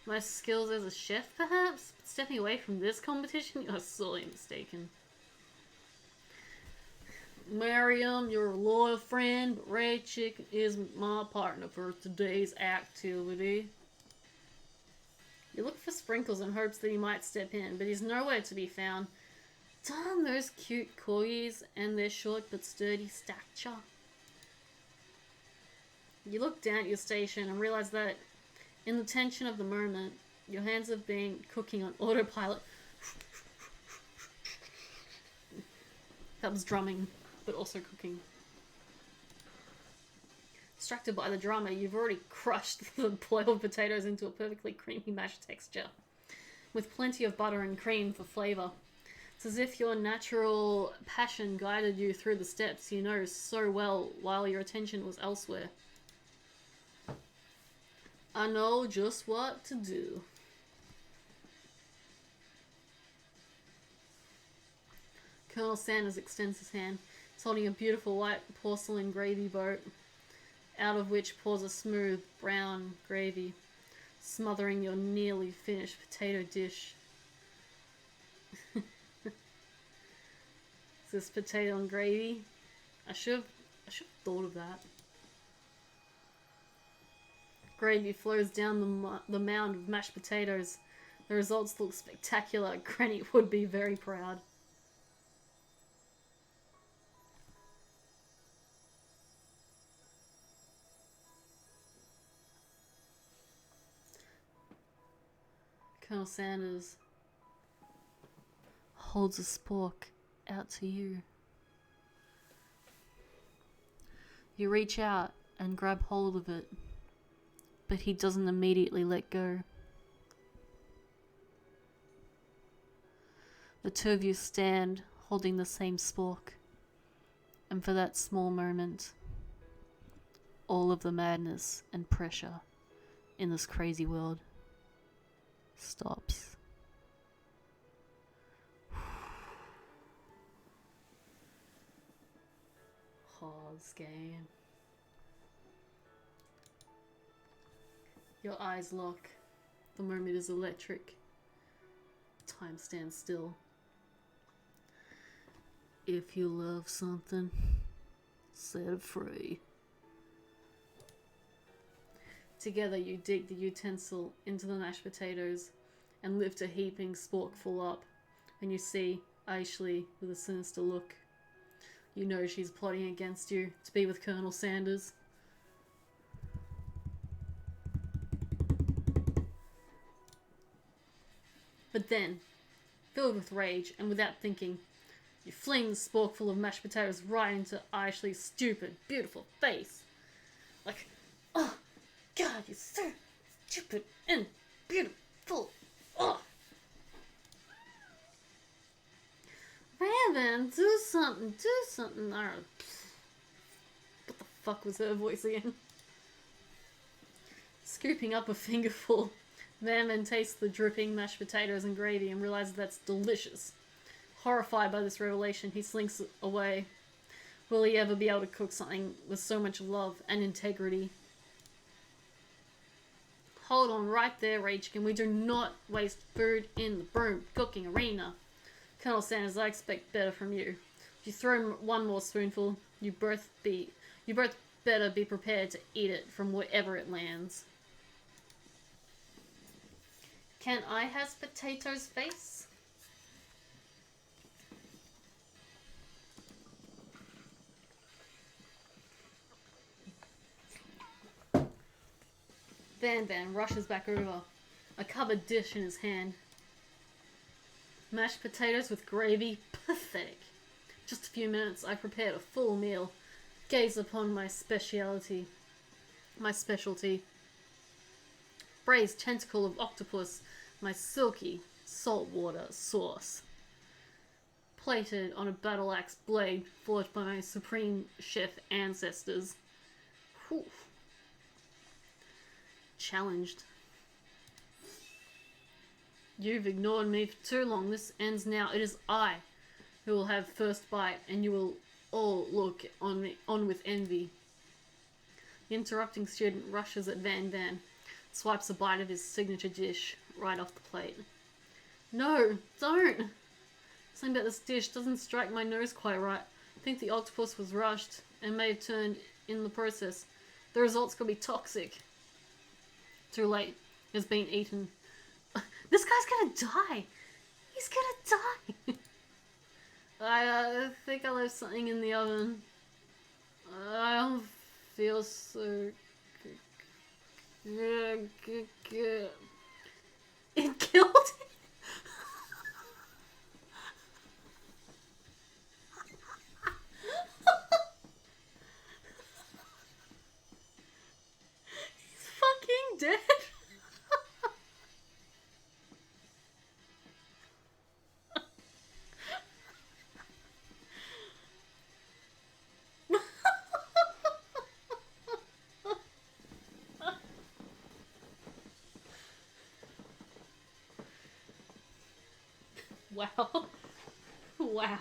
My skills as a chef, perhaps? Stepping away from this competition? You're sorely mistaken. Miriam, your loyal friend, but Ray Chicken is my partner for today's activity. You look for Sprinkles in hopes that he might step in, but he's nowhere to be found. Darn those cute corgis and their short but sturdy stature. You look down at your station and realize that in the tension of the moment, your hands have been cooking on autopilot. That was drumming, but also cooking. Distracted by the drama, you've already crushed the boiled potatoes into a perfectly creamy mashed texture, with plenty of butter and cream for flavour. It's as if your natural passion guided you through the steps you know so well while your attention was elsewhere. I know just what to do. Colonel Sanders extends his hand. He's holding a beautiful white porcelain gravy boat, out of which pours a smooth brown gravy, smothering your nearly finished potato dish. Is this potato and gravy? I should have thought of that. Gravy flows down the mound of mashed potatoes. The results look spectacular. Granny would be very proud. Colonel Sanders holds a spork out to you. You reach out and grab hold of it, but he doesn't immediately let go. The two of you stand holding the same spork, and for that small moment, all of the madness and pressure in this crazy world stops. Pause game. Your eyes lock. The moment is electric. Time stands still. If you love something, set it free. Together you dig the utensil into the mashed potatoes and lift a heaping sporkful up, and you see Ashley with a sinister look. You know she's plotting against you to be with Colonel Sanders. But then, filled with rage and without thinking, you fling the sporkful of mashed potatoes right into Ashley's stupid, beautiful face. Like, oh, God, you're so stupid and beautiful. Oh. Raven, do something. I don't know. What the fuck was her voice again? Scooping up a fingerful, Van tastes the dripping mashed potatoes and gravy and realizes that's delicious. Horrified by this revelation, he slinks away. Will he ever be able to cook something with so much love and integrity? Hold on right there, Rachkin. We do not waste food in the broom cooking arena. Colonel Sanders, I expect better from you. If you throw one more spoonful, you both better be prepared to eat it from wherever it lands. Can I have potatoes face? Van Van rushes back over, a covered dish in his hand. Mashed potatoes with gravy? Pathetic. Just a few minutes, I prepared a full meal. Gaze upon my specialty. Braised tentacle of octopus, my silky saltwater sauce. Plated on a battle axe blade forged by my supreme chef ancestors. Whew. Challenged. You've ignored me for too long. This ends now. It is I who will have first bite, and you will all look on with envy. The interrupting student rushes at Van Van, swipes a bite of his signature dish right off the plate. No, don't! Something about this dish doesn't strike my nose quite right. I think the octopus was rushed and may have turned in the process. The result's gonna be toxic. Too late. It's been eaten. This guy's gonna die! He's gonna die! I think I left something in the oven. I don't feel so good. It killed him? He's fucking dead. Wow. Wow.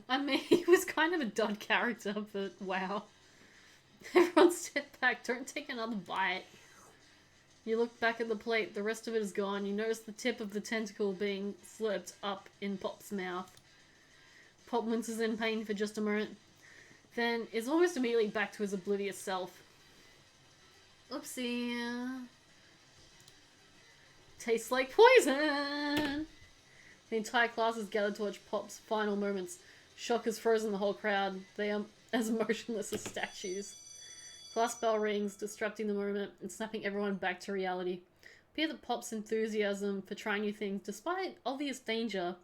I mean, he was kind of a dud character, but wow. Everyone step back, don't take another bite. You look back at the plate, the rest of it is gone. You notice the tip of the tentacle being slurped up in Pop's mouth. Pop winces in pain for just a moment, then is almost immediately back to his oblivious self. Oopsie. Tastes like poison! The entire class is gathered to watch Pop's final moments. Shock has frozen the whole crowd. They are as motionless as statues. Class bell rings, disrupting the moment and snapping everyone back to reality. It appears that Pop's enthusiasm for trying new things, despite obvious danger,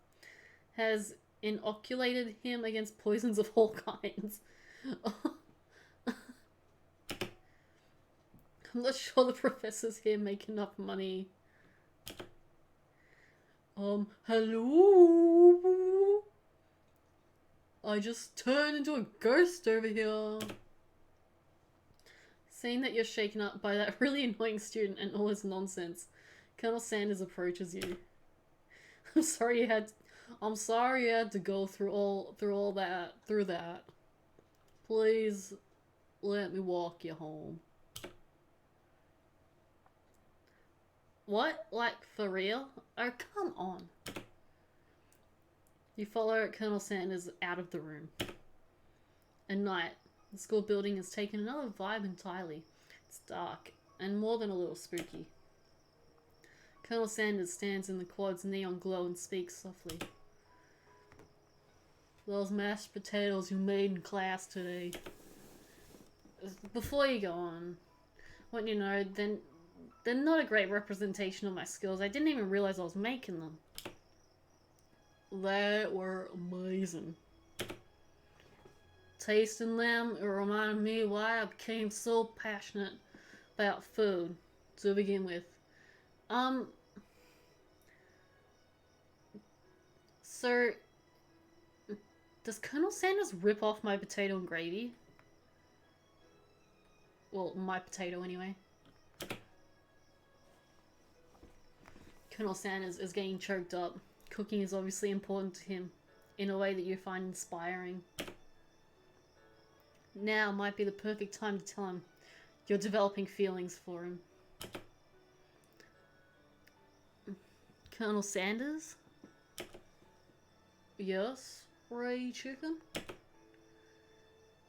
has inoculated him against poisons of all kinds. I'm not sure the professors here make enough money. Hello? I just turned into a ghost over here. Seeing that you're shaken up by that really annoying student and all his nonsense, Colonel Sanders approaches you. I'm sorry you had to go through that. Please let me walk you home. What? Like, for real? Oh, come on. You follow Colonel Sanders out of the room. At night, the school building has taken another vibe entirely. It's dark, and more than a little spooky. Colonel Sanders stands in the quad's neon glow and speaks softly. Those mashed potatoes you made in class today. Before you go on, I want you to know, they're not a great representation of my skills. I didn't even realize I was making them. They were amazing. Tasting them, it reminded me why I became so passionate about food to begin with. So, does Colonel Sanders rip off my potato and gravy? Well, my potato anyway. Colonel Sanders is getting choked up. Cooking is obviously important to him in a way that you find inspiring. Now might be the perfect time to tell him you're developing feelings for him. Colonel Sanders? Yes, Ray Chicken?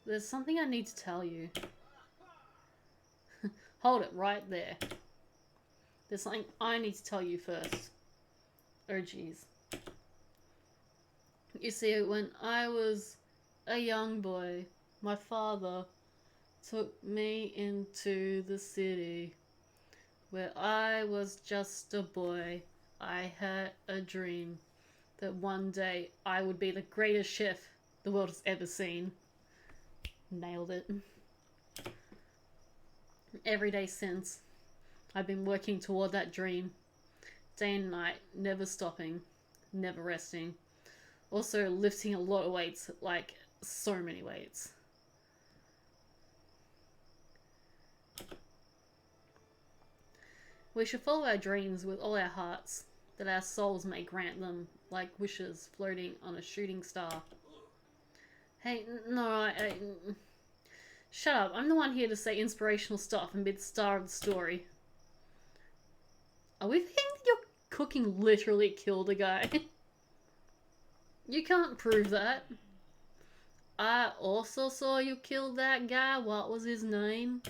There's something I need to tell you. Hold it right there. There's something I need to tell you first. Oh, jeez. You see, when I was a young boy, my father took me into the city where I was just a boy. I had a dream that one day I would be the greatest chef the world has ever seen. Nailed it. Every day since, I've been working toward that dream. Day and night, never stopping, never resting. Also lifting a lot of weights, like so many weights. We should follow our dreams with all our hearts, that our souls may grant them, like wishes floating on a shooting star. Hey, no, shut up. I'm the one here to say inspirational stuff and be the star of the story. Are we thinking that your cooking literally killed a guy? You can't prove that. I also saw you kill that guy. What was his name?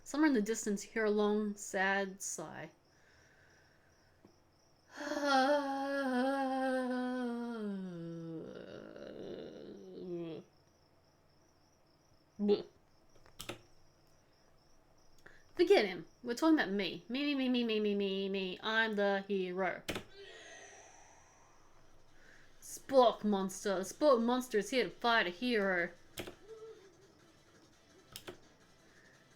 Somewhere in the distance, you hear a long, sad sigh. Forget him. We're talking about me. Me. I'm the hero. Spork monster. The spork monster is here to fight a hero.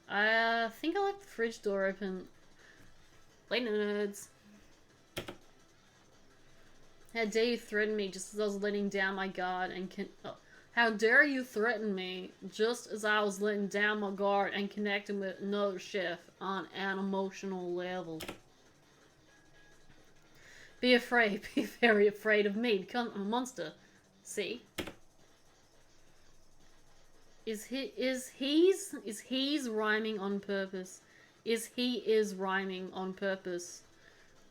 I think I left the fridge door open. Later, nerds. How dare you threaten me just as I was letting down my guard and how dare you threaten me just as I was letting down my guard and connecting with another chef on an emotional level. Be afraid, be very afraid of me, become a monster. See? Is he's rhyming on purpose? Is rhyming on purpose?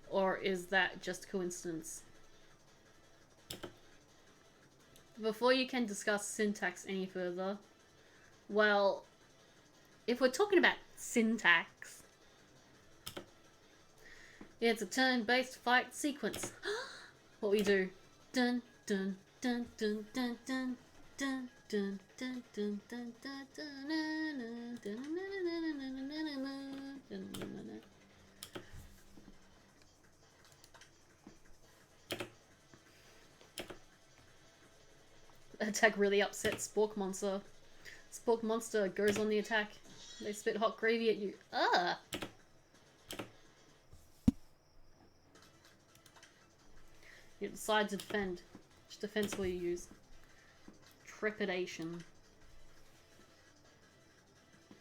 Or is that just coincidence? Before you can discuss syntax any further, well, if we're talking about syntax, it's a turn-based fight sequence. What we do? Dun dun dun dun dun dun dun dun dun dun dun dun dun. Attack really upsets Spork Monster. Spork Monster goes on the attack. They spit hot gravy at you. Ah! You decide to defend. Which defense will you use? Trepidation.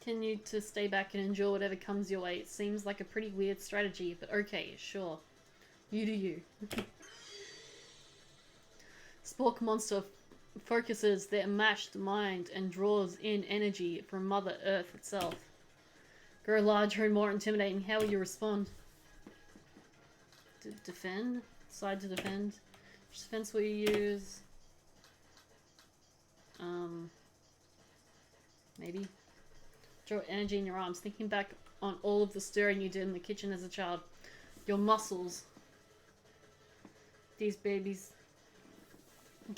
Continue to stay back and endure whatever comes your way. It seems like a pretty weird strategy, but okay, sure. You do you. Spork Monster focuses their mashed mind and draws in energy from Mother Earth itself. Grow larger and more intimidating. How will you respond? Defend? Decide to defend. Which defense will you use? Maybe. Draw energy in your arms. Thinking back on all of the stirring you did in the kitchen as a child. Your muscles. These babies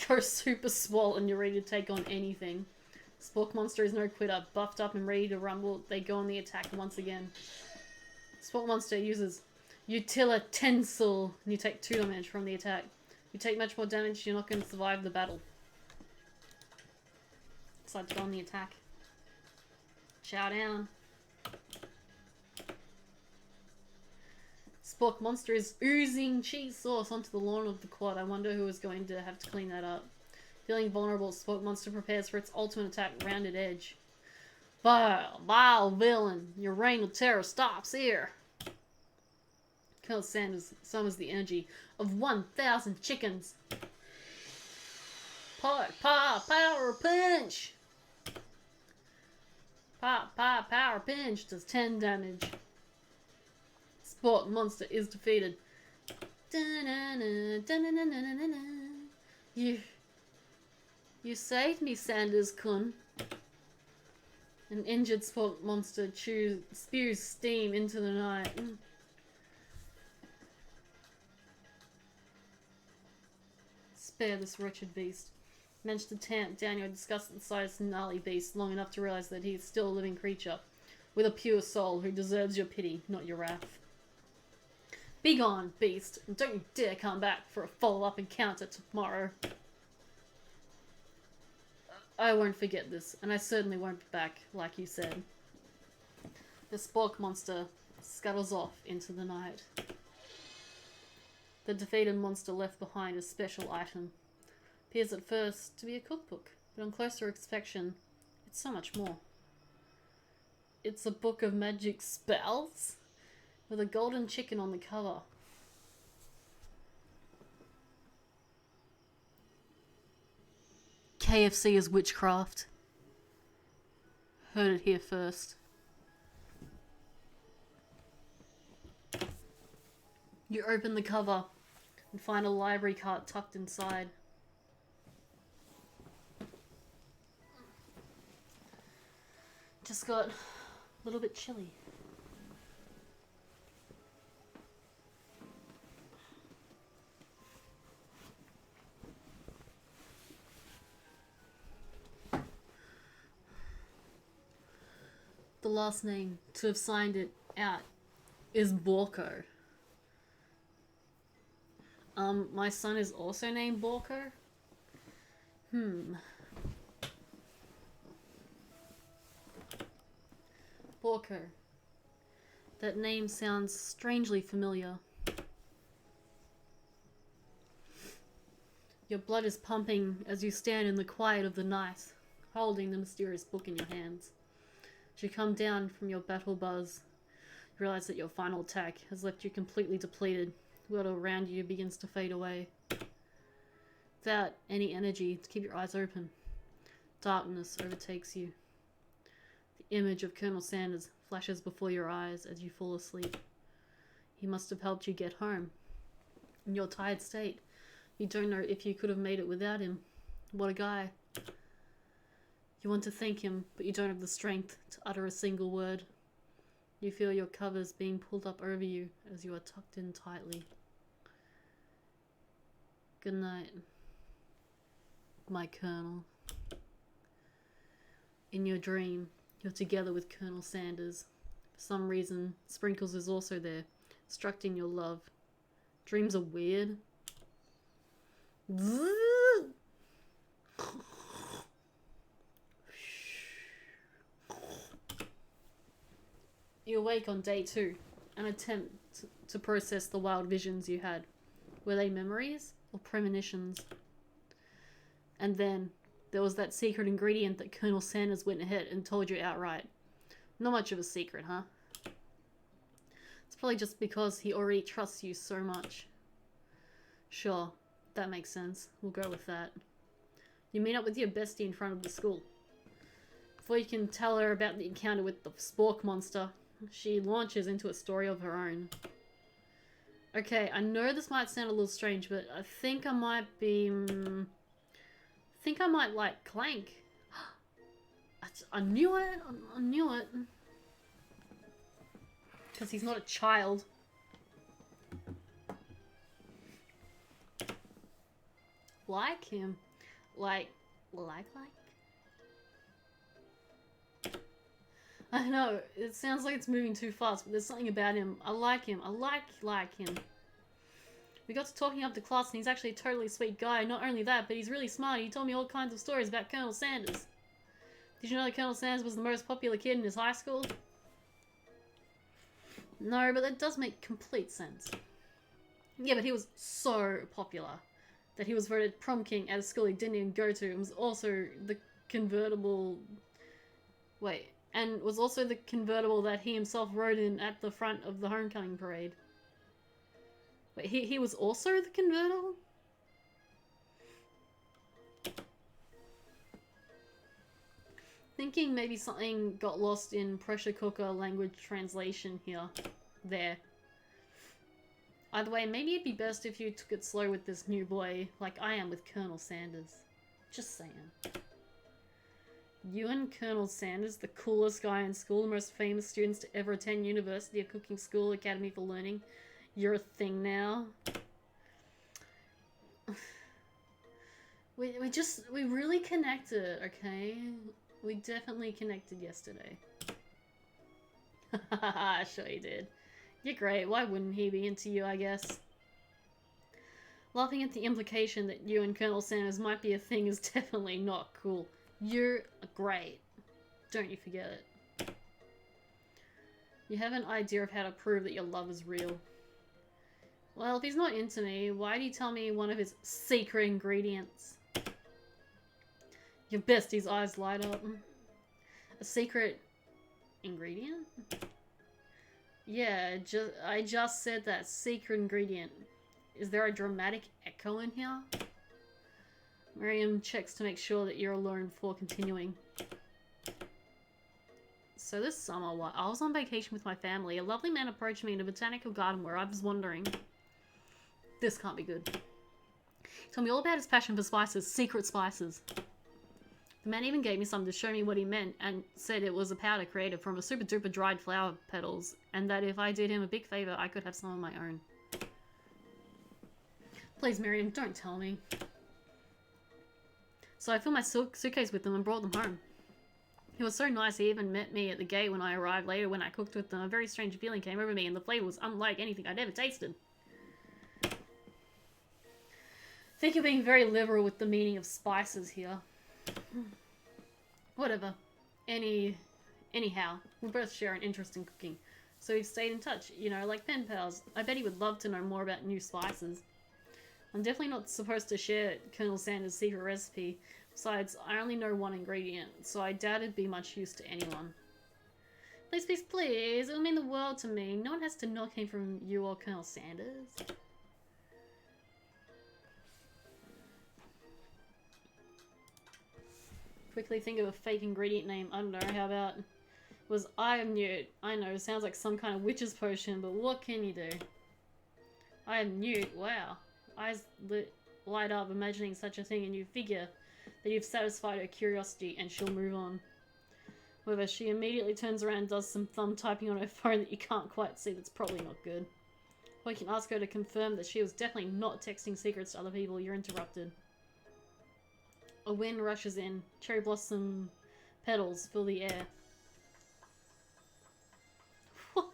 go super swollen, you're ready to take on anything. Spork Monster is no quitter. Buffed up and ready to rumble, they go on the attack once again. Spork Monster uses Utilitensile, and you take 2 damage from the attack. You take much more damage, you're not going to survive the battle. Decide to go on the attack. Chow down. Spork Monster is oozing cheese sauce onto the lawn of the quad. I wonder who is going to have to clean that up. Feeling vulnerable, Spork Monster prepares for its ultimate attack, Rounded Edge. Vile villain, your reign of terror stops here. Colonel Sanders summons the energy of 1,000 chickens. Power punch! Power pinch does 10 damage. Spork Monster is defeated. You saved me, Sanders-kun. An injured Spork Monster spews steam into the night. spare this wretched beast. Managed to tamp down your disgust at the sight of this gnarly beast long enough to realize that he is still a living creature, with a pure soul who deserves your pity, not your wrath. Be gone, beast, and don't you dare come back for a follow-up encounter tomorrow. I won't forget this, and I certainly won't be back, like you said. The spork monster scuttles off into the night. The defeated monster left behind a special item. Appears at first to be a cookbook, but on closer inspection, it's so much more. It's a book of magic spells with a golden chicken on the cover. KFC is witchcraft. Heard it here first. You open the cover and find a library card tucked inside. Just got a little bit chilly. The last name to have signed it out is Borko. My son is also named Borko. Borko. That name sounds strangely familiar. Your blood is pumping as you stand in the quiet of the night, holding the mysterious book in your hands. As you come down from your battle buzz, you realize that your final attack has left you completely depleted. The world around you begins to fade away. Without any energy to keep your eyes open, darkness overtakes you. The image of Colonel Sanders flashes before your eyes as you fall asleep. He must have helped you get home. In your tired state, you don't know if you could have made it without him. What a guy. You want to thank him, but you don't have the strength to utter a single word. You feel your covers being pulled up over you as you are tucked in tightly. Good night, my Colonel. In your dream, you're together with Colonel Sanders. For some reason, Sprinkles is also there, instructing your love. Dreams are weird. You awake on day 2 and attempt to process the wild visions you had. Were they memories or premonitions? And then there was that secret ingredient that Colonel Sanders went ahead and told you outright. Not much of a secret, huh? It's probably just because he already trusts you so much. Sure, that makes sense. We'll go with that. You meet up with your bestie in front of the school. Before you can tell her about the encounter with the spork monster, she launches into a story of her own. Okay, I know this might sound a little strange, but I think I might be... I think I might like Clank. I knew it. I knew it. Because he's not a child. Like him. Like? I know, it sounds like it's moving too fast, but there's something about him. I like him. I like him. We got to talking up to class and he's actually a totally sweet guy. Not only that, but he's really smart. He told me all kinds of stories about Colonel Sanders. Did you know that Colonel Sanders was the most popular kid in his high school? No, but that does make complete sense. Yeah, but he was so popular that he was voted prom king at a school he didn't even go to and was also the convertible... Wait... And was also the convertible that he himself rode in at the front of the homecoming parade. Wait, he was also the convertible? Thinking maybe something got lost in pressure cooker language translation here. There. Either way, maybe it'd be best if you took it slow with this new boy, like I am with Colonel Sanders. Just saying. You and Colonel Sanders, the coolest guy in school, the most famous students to ever attend University of Cooking School Academy for Learning. You're a thing now. We really connected, okay? We definitely connected yesterday. Sure you did. You're great. Why wouldn't he be into you, I guess? Laughing at the implication that you and Colonel Sanders might be a thing is definitely not cool. You're great. Don't you forget it. You have an idea of how to prove that your love is real. Well, if he's not into me, why do you tell me one of his secret ingredients? Your bestie's eyes light up. A secret ingredient? Yeah, I just said that. Secret ingredient. Is there a dramatic echo in here? Miriam checks to make sure that you're alone before continuing. So this summer, I was on vacation with my family. A lovely man approached me in a botanical garden where I was wandering. This can't be good. He told me all about his passion for spices, secret spices. The man even gave me some to show me what he meant and said it was a powder created from a super duper dried flower petals and that if I did him a big favor, I could have some of my own. Please, Miriam, don't tell me. So I filled my suitcase with them and brought them home. He was so nice, he even met me at the gate when I arrived later when I cooked with them. A very strange feeling came over me and the flavour was unlike anything I'd ever tasted. I think you're being very liberal with the meaning of spices here. Whatever. Anyhow, we both share an interest in cooking. So we've stayed in touch, you know, like pen pals. I bet he would love to know more about new spices. I'm definitely not supposed to share Colonel Sanders' secret recipe. Besides, I only know one ingredient, so I doubt it'd be much use to anyone. Please, please, please. It would mean the world to me. No one has to know it came from you or Colonel Sanders. Quickly think of a fake ingredient name. I don't know, how about... was I am Newt. I know, sounds like some kind of witch's potion, but what can you do? I am Newt. Wow. Eyes light up imagining such a thing and you figure that you've satisfied her curiosity and she'll move on. However, she immediately turns around and does some thumb typing on her phone that you can't quite see. That's probably not good. Or you can ask her to confirm that she was definitely not texting secrets to other people. You're interrupted. A wind rushes in. Cherry blossom petals fill the air. What?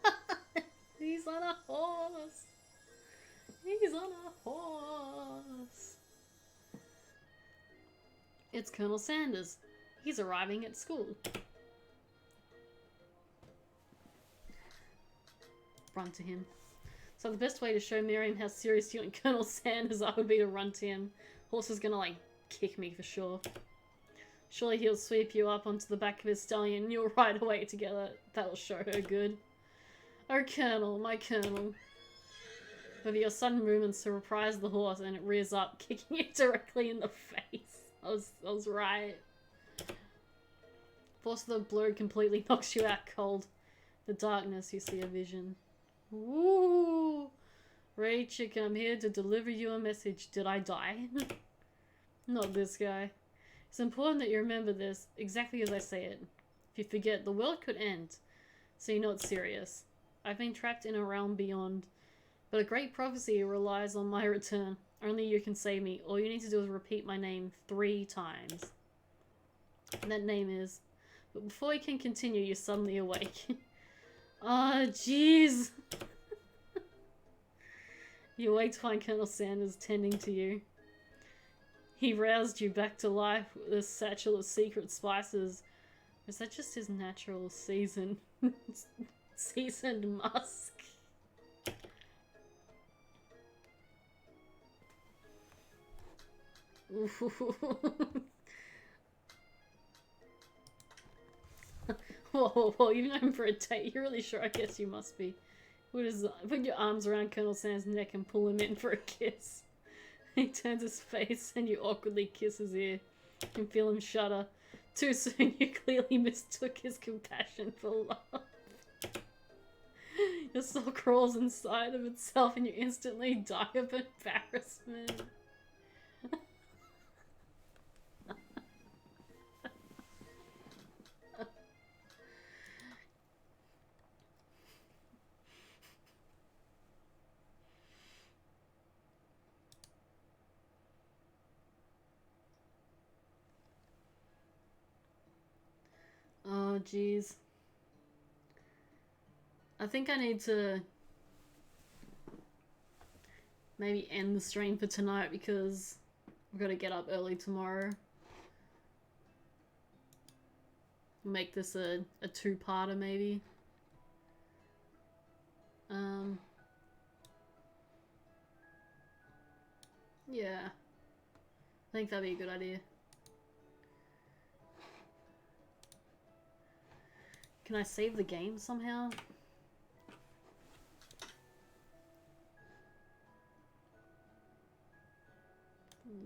He's on a horse. He's on a horse. It's Colonel Sanders. He's arriving at school. Run to him. So the best way to show Miriam how serious you and Colonel Sanders are would be to run to him. Horse is gonna, like, kick me for sure. Surely he'll sweep you up onto the back of his stallion and you'll ride away together. That'll show her good. Oh, Colonel, my Colonel. With your sudden movements to reprise the horse and it rears up, kicking you directly in the face. I was right. Force of the blow completely knocks you out cold. The darkness, you see a vision. Woo! Ray Chicken, I'm here to deliver you a message. Did I die? Not this guy. It's important that you remember this, exactly as I say it. If you forget, the world could end. So you know it's serious. I've been trapped in a realm beyond. But a great prophecy relies on my return. Only you can save me. All you need to do is repeat my name 3 times. And that name is... But before you can continue, you suddenly awake. Ah, jeez. You wait to find Colonel Sanders tending to you. He roused you back to life with a satchel of secret spices. Is that just his natural seasoned musk? Whoa, you've known him for a date. You're really sure? I guess you must be. Put your arms around Colonel Sanders' neck and pull him in for a kiss. He turns his face and you awkwardly kiss his ear. You can feel him shudder. Too soon, you clearly mistook his compassion for love. Your soul crawls inside of itself and you instantly die of embarrassment. jeez. I think I need to maybe end the stream for tonight because I've got to get up early tomorrow. Make this a two-parter maybe. Yeah. I think that'd be a good idea. Can I save the game somehow?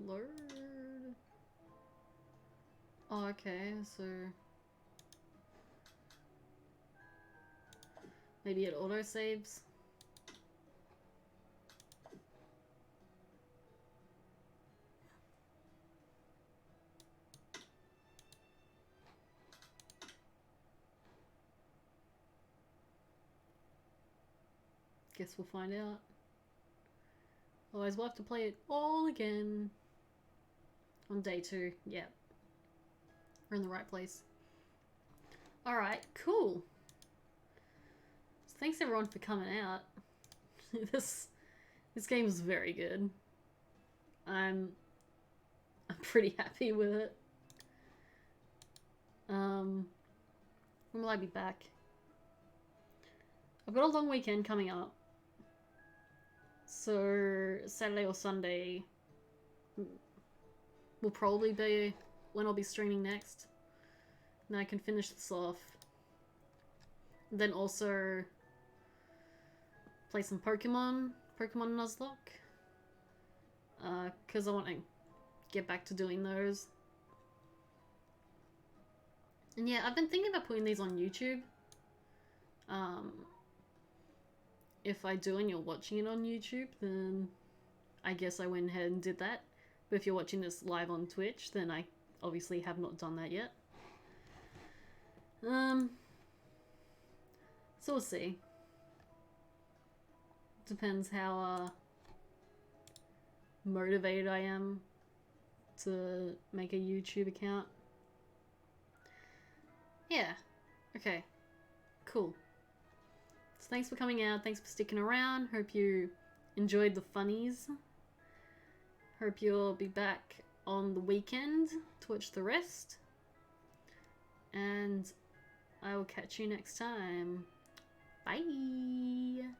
Load. Oh, okay, so maybe it auto saves. Guess we'll find out. Otherwise we'll have to play it all again on day 2. Yeah. We're in the right place. Alright, cool. So thanks everyone for coming out. This game is very good. I'm pretty happy with it. When will I be back? I've got a long weekend coming up. So Saturday or Sunday will probably be when I'll be streaming next. And I can finish this off. Then also play some Pokemon Nuzlocke. Because I want to get back to doing those. And yeah, I've been thinking about putting these on YouTube. If I do and you're watching it on YouTube, then I guess I went ahead and did that. But if you're watching this live on Twitch, then I obviously have not done that yet. So we'll see. Depends how motivated I am to make a YouTube account. Yeah. Okay. Cool. So thanks for coming out. Thanks for sticking around. Hope you enjoyed the funnies. Hope you'll be back on the weekend to watch the rest. And I will catch you next time. Bye.